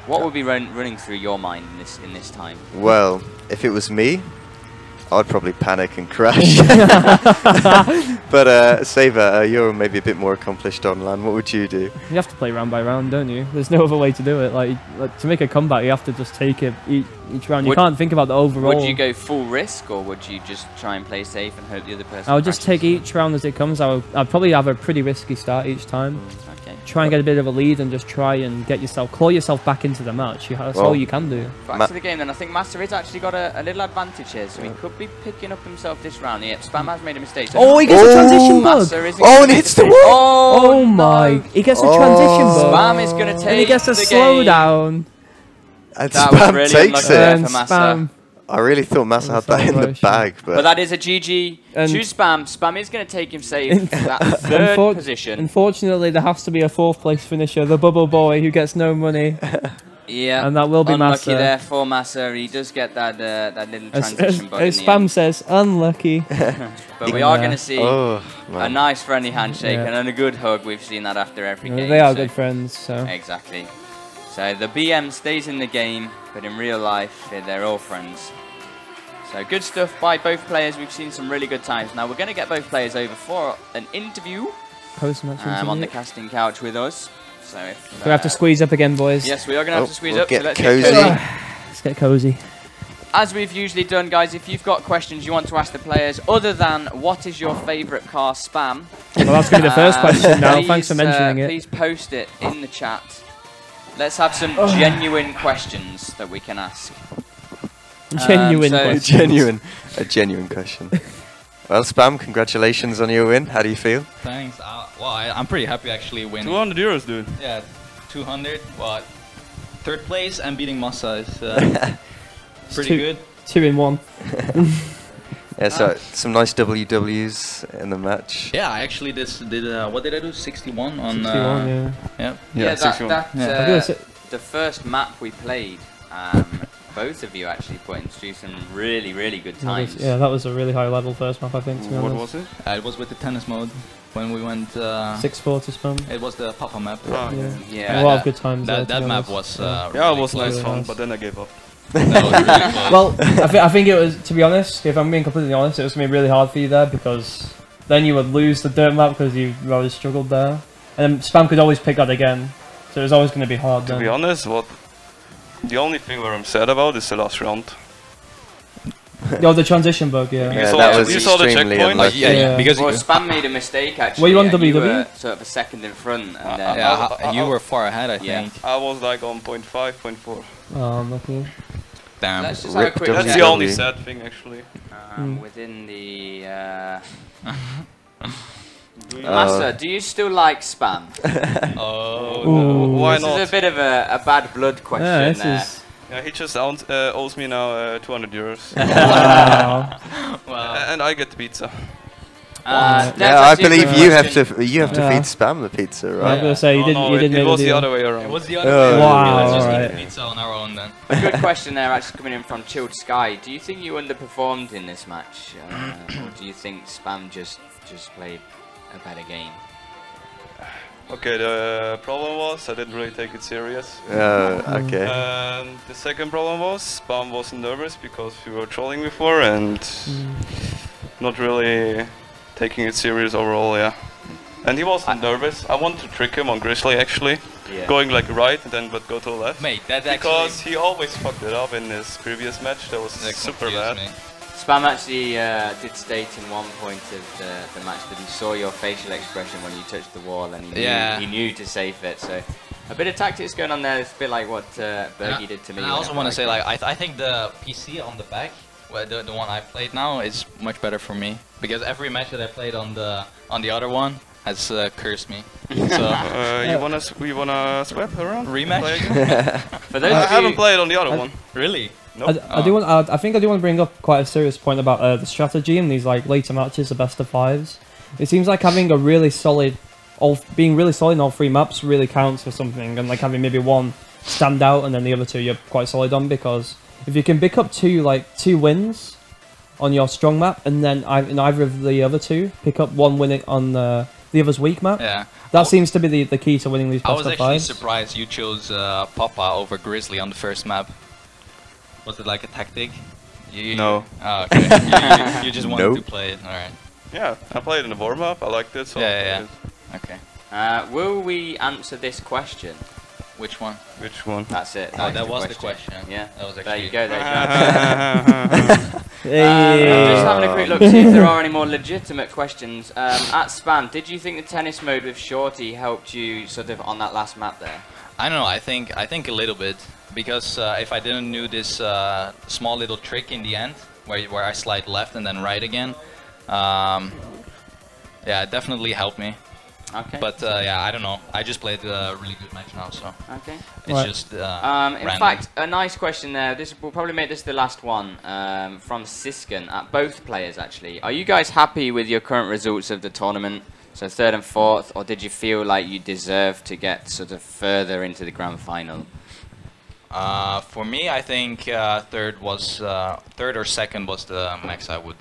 [SPEAKER 1] What would be running through your mind in this time?
[SPEAKER 5] Well, if it was me, I'd probably panic and crash. But Saber, you're maybe a bit more accomplished on LAN. What would you do?
[SPEAKER 2] You have to play round by round, don't you? There's no other way to do it. Like to make a comeback, you have to just take it each round. You can't think about the overall.
[SPEAKER 1] Would you go full risk, or would you just try and play safe and hope the other person?
[SPEAKER 2] I would just take each round as it comes. I'd probably have a pretty risky start each time.
[SPEAKER 1] Okay.
[SPEAKER 2] Try and get a bit of a lead and just try and claw yourself back into the match. That's all you can do.
[SPEAKER 1] Back to the game then. I think Massa has actually got a little advantage here, so he could be picking up himself this round. Yep, Spam has made a mistake. So
[SPEAKER 2] He gets a transition bug.
[SPEAKER 5] And hits the wall!
[SPEAKER 2] Oh my! He gets a transition bug.
[SPEAKER 1] Spam is going to take
[SPEAKER 2] and he gets a
[SPEAKER 1] the
[SPEAKER 2] slowdown.
[SPEAKER 5] And
[SPEAKER 1] That was
[SPEAKER 5] Spam
[SPEAKER 1] really
[SPEAKER 5] takes
[SPEAKER 1] unlucky there
[SPEAKER 5] it.
[SPEAKER 1] for Massa.
[SPEAKER 2] Spam.
[SPEAKER 5] I really thought Massa had that in the bag,
[SPEAKER 1] But
[SPEAKER 5] but
[SPEAKER 1] that is a GG
[SPEAKER 2] And-
[SPEAKER 1] to Spam. Spam is going to take him safe to that third position.
[SPEAKER 2] Unfortunately, there has to be a 4th place finisher, the Bubble Boy, who gets no money.
[SPEAKER 1] Yeah,
[SPEAKER 2] And that will be
[SPEAKER 1] unlucky
[SPEAKER 2] Massa.
[SPEAKER 1] there for Massa. He does get that little
[SPEAKER 2] As
[SPEAKER 1] transition bug in the
[SPEAKER 2] Spam
[SPEAKER 1] end.
[SPEAKER 2] says, unlucky.
[SPEAKER 1] But we are going to see
[SPEAKER 5] oh
[SPEAKER 1] a
[SPEAKER 5] man.
[SPEAKER 1] nice friendly handshake
[SPEAKER 2] Yeah.
[SPEAKER 1] and a good hug. We've seen that after every game.
[SPEAKER 2] They are
[SPEAKER 1] so-
[SPEAKER 2] good friends, so.
[SPEAKER 1] Exactly. So the BM stays in the game, but in real life, they're all friends. So good stuff by both players. We've seen some really good times. Now we're going to get both players over for an interview
[SPEAKER 2] Post-match
[SPEAKER 1] on the
[SPEAKER 2] interview.
[SPEAKER 1] casting couch with us. So if,
[SPEAKER 2] We have to squeeze up again, boys.
[SPEAKER 1] Yes, we are going to have to squeeze
[SPEAKER 5] we'll
[SPEAKER 1] up. So
[SPEAKER 5] get
[SPEAKER 1] let's
[SPEAKER 5] cozy.
[SPEAKER 1] get cozy.
[SPEAKER 2] Let's get cozy.
[SPEAKER 1] As we've usually done, guys, if you've got questions you want to ask the players, other than what is your favourite car, Spam?
[SPEAKER 2] Well, that's going to be the first question now.
[SPEAKER 1] Please,
[SPEAKER 2] Thanks for mentioning it.
[SPEAKER 1] Please post it in the chat. Let's have some genuine questions that we can ask.
[SPEAKER 2] Genuine
[SPEAKER 1] so-
[SPEAKER 2] question.
[SPEAKER 5] A genuine question. Well, Spam, congratulations on your win. How do you feel?
[SPEAKER 3] Thanks. Well, I'm pretty happy actually winning.
[SPEAKER 4] 200 euros, dude.
[SPEAKER 3] Yeah, 200. What? 3rd place and beating Massa is pretty good.
[SPEAKER 2] 2 in 1.
[SPEAKER 5] Yeah, so some nice WWs in the match.
[SPEAKER 3] Yeah, I actually did what did I do? 61 on.
[SPEAKER 2] 61, yeah.
[SPEAKER 3] Yeah.
[SPEAKER 1] Yeah,
[SPEAKER 4] 61.
[SPEAKER 1] the first map we played, both of you actually put into some really, really good times.
[SPEAKER 2] Yeah, that was a really high level first map, I think, to be
[SPEAKER 4] What
[SPEAKER 2] honest.
[SPEAKER 4] was it?
[SPEAKER 3] It was with the tennis mode when we went.
[SPEAKER 2] 6-4 to Spam.
[SPEAKER 3] It was the Papa map.
[SPEAKER 4] Ah,
[SPEAKER 2] Yeah.
[SPEAKER 1] Yeah,
[SPEAKER 2] A lot
[SPEAKER 3] that-
[SPEAKER 2] of good times there,
[SPEAKER 3] That,
[SPEAKER 2] to
[SPEAKER 3] that
[SPEAKER 2] be
[SPEAKER 3] map
[SPEAKER 2] honest.
[SPEAKER 3] was.
[SPEAKER 2] Yeah.
[SPEAKER 4] Yeah, it was
[SPEAKER 3] close.
[SPEAKER 4] nice fun,
[SPEAKER 2] nice.
[SPEAKER 4] but then I gave up.
[SPEAKER 3] That was really close.
[SPEAKER 2] Well, I think it was, to be honest, if I'm being completely honest, it was going to be really hard for you there because then you would lose the dirt map because you always struggled there. And then Spam could always pick that again, so it was always going to be hard
[SPEAKER 4] To
[SPEAKER 2] then.
[SPEAKER 4] be honest, the only thing where I'm sad about is the last round.
[SPEAKER 2] Oh, the transition bug, yeah.
[SPEAKER 5] Yeah,
[SPEAKER 4] saw
[SPEAKER 5] that
[SPEAKER 4] the-
[SPEAKER 5] was
[SPEAKER 4] you saw the
[SPEAKER 5] extremely
[SPEAKER 4] checkpoint?
[SPEAKER 5] unlucky.
[SPEAKER 2] Yeah.
[SPEAKER 3] because
[SPEAKER 1] Well, Spam made a mistake actually.
[SPEAKER 2] Were you on
[SPEAKER 1] and
[SPEAKER 2] WW?
[SPEAKER 1] were sort of a second in front, and then
[SPEAKER 3] you were far ahead, I
[SPEAKER 1] Yeah.
[SPEAKER 3] think.
[SPEAKER 4] I was like on 0.5, 0.4.
[SPEAKER 2] Oh, unlucky.
[SPEAKER 3] Damn.
[SPEAKER 1] let's just have a
[SPEAKER 5] Rip
[SPEAKER 1] quick
[SPEAKER 5] W.
[SPEAKER 4] That's
[SPEAKER 1] check.
[SPEAKER 4] the only sad thing, actually.
[SPEAKER 1] Within the Massa, do you still like Spam?
[SPEAKER 3] Oh.
[SPEAKER 2] Ooh.
[SPEAKER 4] Why
[SPEAKER 1] This
[SPEAKER 4] not?
[SPEAKER 1] is a bit of a bad blood question
[SPEAKER 2] Yeah, this
[SPEAKER 1] there.
[SPEAKER 2] is...
[SPEAKER 4] Yeah, he just owes me now 200 euros.
[SPEAKER 2] Wow.
[SPEAKER 3] Wow.
[SPEAKER 4] And I get pizza.
[SPEAKER 1] That's
[SPEAKER 5] Yeah, I
[SPEAKER 1] actually a
[SPEAKER 5] believe
[SPEAKER 1] good
[SPEAKER 5] you have
[SPEAKER 1] question.
[SPEAKER 5] to
[SPEAKER 2] Yeah.
[SPEAKER 5] feed Spam the pizza,
[SPEAKER 2] I'm
[SPEAKER 5] right?
[SPEAKER 2] going to say, you
[SPEAKER 4] Oh,
[SPEAKER 2] didn't,
[SPEAKER 4] no,
[SPEAKER 2] you didn't
[SPEAKER 4] it
[SPEAKER 2] make
[SPEAKER 4] was
[SPEAKER 2] a
[SPEAKER 4] the
[SPEAKER 2] deal.
[SPEAKER 4] other way around.
[SPEAKER 3] It was the other
[SPEAKER 5] Oh,
[SPEAKER 3] way.
[SPEAKER 2] wow,
[SPEAKER 3] Let's just
[SPEAKER 2] alright.
[SPEAKER 3] eat pizza on our own then.
[SPEAKER 1] A good question there, actually coming in from Chilled Sky. Do you think you underperformed in this match, or do you think Spam just played a better game?
[SPEAKER 4] Okay, the problem was I didn't really take it serious.
[SPEAKER 5] Okay.
[SPEAKER 4] And the second problem was Spam was nervous because we were trolling before and not really taking it serious overall, yeah. And he wasn't nervous. I wanted to trick him on Grizzly actually,
[SPEAKER 1] Yeah.
[SPEAKER 4] going like right and then but go to the left.
[SPEAKER 3] Mate, that
[SPEAKER 4] Because
[SPEAKER 3] actually
[SPEAKER 4] he always fucked it up in his previous match. That was super
[SPEAKER 3] confused
[SPEAKER 4] bad.
[SPEAKER 3] me.
[SPEAKER 1] Spam actually did state in one point of the match that he saw your facial expression when you touched the wall, and he knew to save it. So a bit of tactics going on there. It's a bit like what Bergie did to me.
[SPEAKER 3] And I also
[SPEAKER 1] whenever
[SPEAKER 3] want to say,
[SPEAKER 1] came.
[SPEAKER 3] like, I think the PC on the back, well, the one I played now, is much better for me because every match that I played on the other one has cursed me. So
[SPEAKER 4] You wanna swap around?
[SPEAKER 3] Rematch?
[SPEAKER 4] Play again?
[SPEAKER 1] For those
[SPEAKER 4] I
[SPEAKER 1] of
[SPEAKER 4] haven't
[SPEAKER 1] you,
[SPEAKER 4] played on the other one.
[SPEAKER 3] Really?
[SPEAKER 4] Nope.
[SPEAKER 2] I do want. I think I do want to bring up quite a serious point about the strategy in these like later matches, the best of fives. It seems like having a really solid, being really solid in all 3 maps really counts for something, and like having maybe one stand out and then the other 2 you're quite solid on, because if you can pick up 2 wins on your strong map and then in either of the other 2 pick up 1 win on the other's weak map,
[SPEAKER 3] Yeah.
[SPEAKER 2] that seems to be the key to winning these
[SPEAKER 3] I
[SPEAKER 2] best
[SPEAKER 3] was
[SPEAKER 2] of
[SPEAKER 3] actually
[SPEAKER 2] fives.
[SPEAKER 3] surprised you chose Papa over Grizzly on the first map. Was it like a tactic?
[SPEAKER 4] No.
[SPEAKER 3] Oh, okay. you just wanted
[SPEAKER 5] Nope.
[SPEAKER 3] to play it. All right.
[SPEAKER 4] Yeah, I played in the warm up. I liked it. So
[SPEAKER 3] Yeah.
[SPEAKER 1] okay. Will we answer this question?
[SPEAKER 3] Which one?
[SPEAKER 4] Which one?
[SPEAKER 1] That's it.
[SPEAKER 3] Oh, that was the question.
[SPEAKER 1] Yeah.
[SPEAKER 3] That was
[SPEAKER 1] There
[SPEAKER 3] actually.
[SPEAKER 1] you go. There you go.
[SPEAKER 2] Hey.
[SPEAKER 1] I'm just having a quick look to see if there are any more legitimate questions. At Spam, did you think the tennis mode with Shorty helped you sort of on that last map there?
[SPEAKER 3] I don't know. I think a little bit because if I didn't do this small little trick in the end where I slide left and then right again, yeah, it definitely helped me.
[SPEAKER 1] Okay.
[SPEAKER 3] But yeah, I don't know. I just played a really good match now, so
[SPEAKER 1] Okay.
[SPEAKER 3] it's
[SPEAKER 2] Right.
[SPEAKER 3] just
[SPEAKER 1] In
[SPEAKER 3] random.
[SPEAKER 1] fact, a nice question there. This we'll probably make this the last one from Siskin at both players actually. Are you guys happy with your current results of the tournament? So 3rd and 4th, or did you feel like you deserved to get sort of further into the grand final?
[SPEAKER 3] For me, I think third or second was the max I would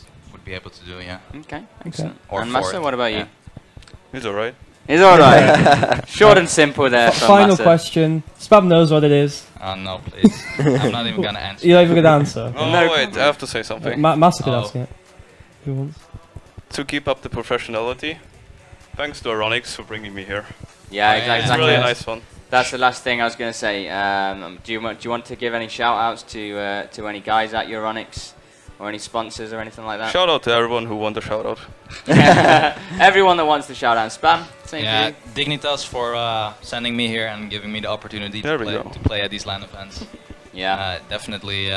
[SPEAKER 3] be able to do. Yeah.
[SPEAKER 1] Okay, excellent.
[SPEAKER 3] Or
[SPEAKER 1] And Massa,
[SPEAKER 3] fourth,
[SPEAKER 1] what about
[SPEAKER 3] yeah.
[SPEAKER 1] you?
[SPEAKER 4] He's alright.
[SPEAKER 1] It's all right. Short and simple there. From
[SPEAKER 2] Final
[SPEAKER 1] Massa.
[SPEAKER 2] question. Spam knows what it is.
[SPEAKER 3] No, please. I'm not even gonna answer.
[SPEAKER 2] You're not even gonna answer.
[SPEAKER 4] Oh
[SPEAKER 1] No.
[SPEAKER 4] wait, I have to say something.
[SPEAKER 2] Massa could
[SPEAKER 3] Oh.
[SPEAKER 2] ask it. Who wants?
[SPEAKER 4] To keep up the professionality, thanks to Euronics for bringing me here.
[SPEAKER 1] Yeah,
[SPEAKER 3] Oh, yeah.
[SPEAKER 1] exactly.
[SPEAKER 4] It's really nice fun.
[SPEAKER 1] That's the last thing I was going to say. Do you want to give any shout outs to any guys at Euronics or any sponsors or anything like that?
[SPEAKER 4] Shout out to everyone who wants a shout out.
[SPEAKER 1] Everyone that wants to shout out. Spam, same
[SPEAKER 3] Yeah,
[SPEAKER 1] for you.
[SPEAKER 3] Dignitas for sending me here and giving me the opportunity
[SPEAKER 4] There
[SPEAKER 3] to
[SPEAKER 4] we go.
[SPEAKER 3] play at these LAN events.
[SPEAKER 1] Yeah,
[SPEAKER 3] Definitely.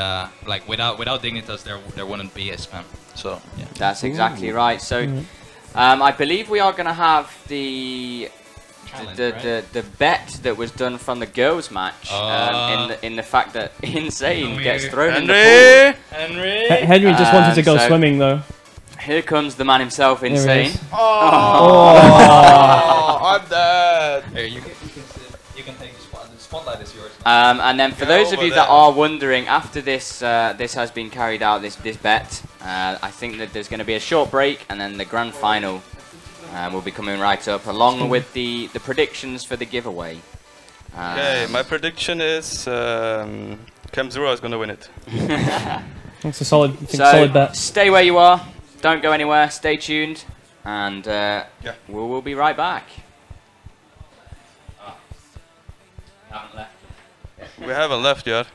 [SPEAKER 3] Like without Dignitas, there wouldn't be a spam. So yeah.
[SPEAKER 1] that's exactly right. So, I believe we are going to have the
[SPEAKER 3] Challenge, right?
[SPEAKER 1] the bet that was done from the girls' match in the fact that Insane gets thrown in the pool.
[SPEAKER 4] Henry!
[SPEAKER 2] Henry just wanted to go
[SPEAKER 1] so-
[SPEAKER 2] swimming though.
[SPEAKER 1] Here comes the man himself,
[SPEAKER 2] he
[SPEAKER 1] Insane.
[SPEAKER 2] is.
[SPEAKER 4] Oh, I'm dead!
[SPEAKER 3] Here, you can take the spot. The spotlight is yours.
[SPEAKER 1] And then for
[SPEAKER 4] Get
[SPEAKER 1] those of
[SPEAKER 4] over
[SPEAKER 1] you that
[SPEAKER 4] there.
[SPEAKER 1] are wondering, after this this has been carried out, this bet, I think that there's going to be a short break, and then the grand final will be coming right up, along with the predictions for the giveaway.
[SPEAKER 4] Okay, my prediction is Cam0 is gonna win it.
[SPEAKER 2] It's a solid,
[SPEAKER 1] So
[SPEAKER 2] solid bet.
[SPEAKER 1] stay where you are, don't go anywhere, stay tuned, and we will be right back.
[SPEAKER 4] We haven't left yet.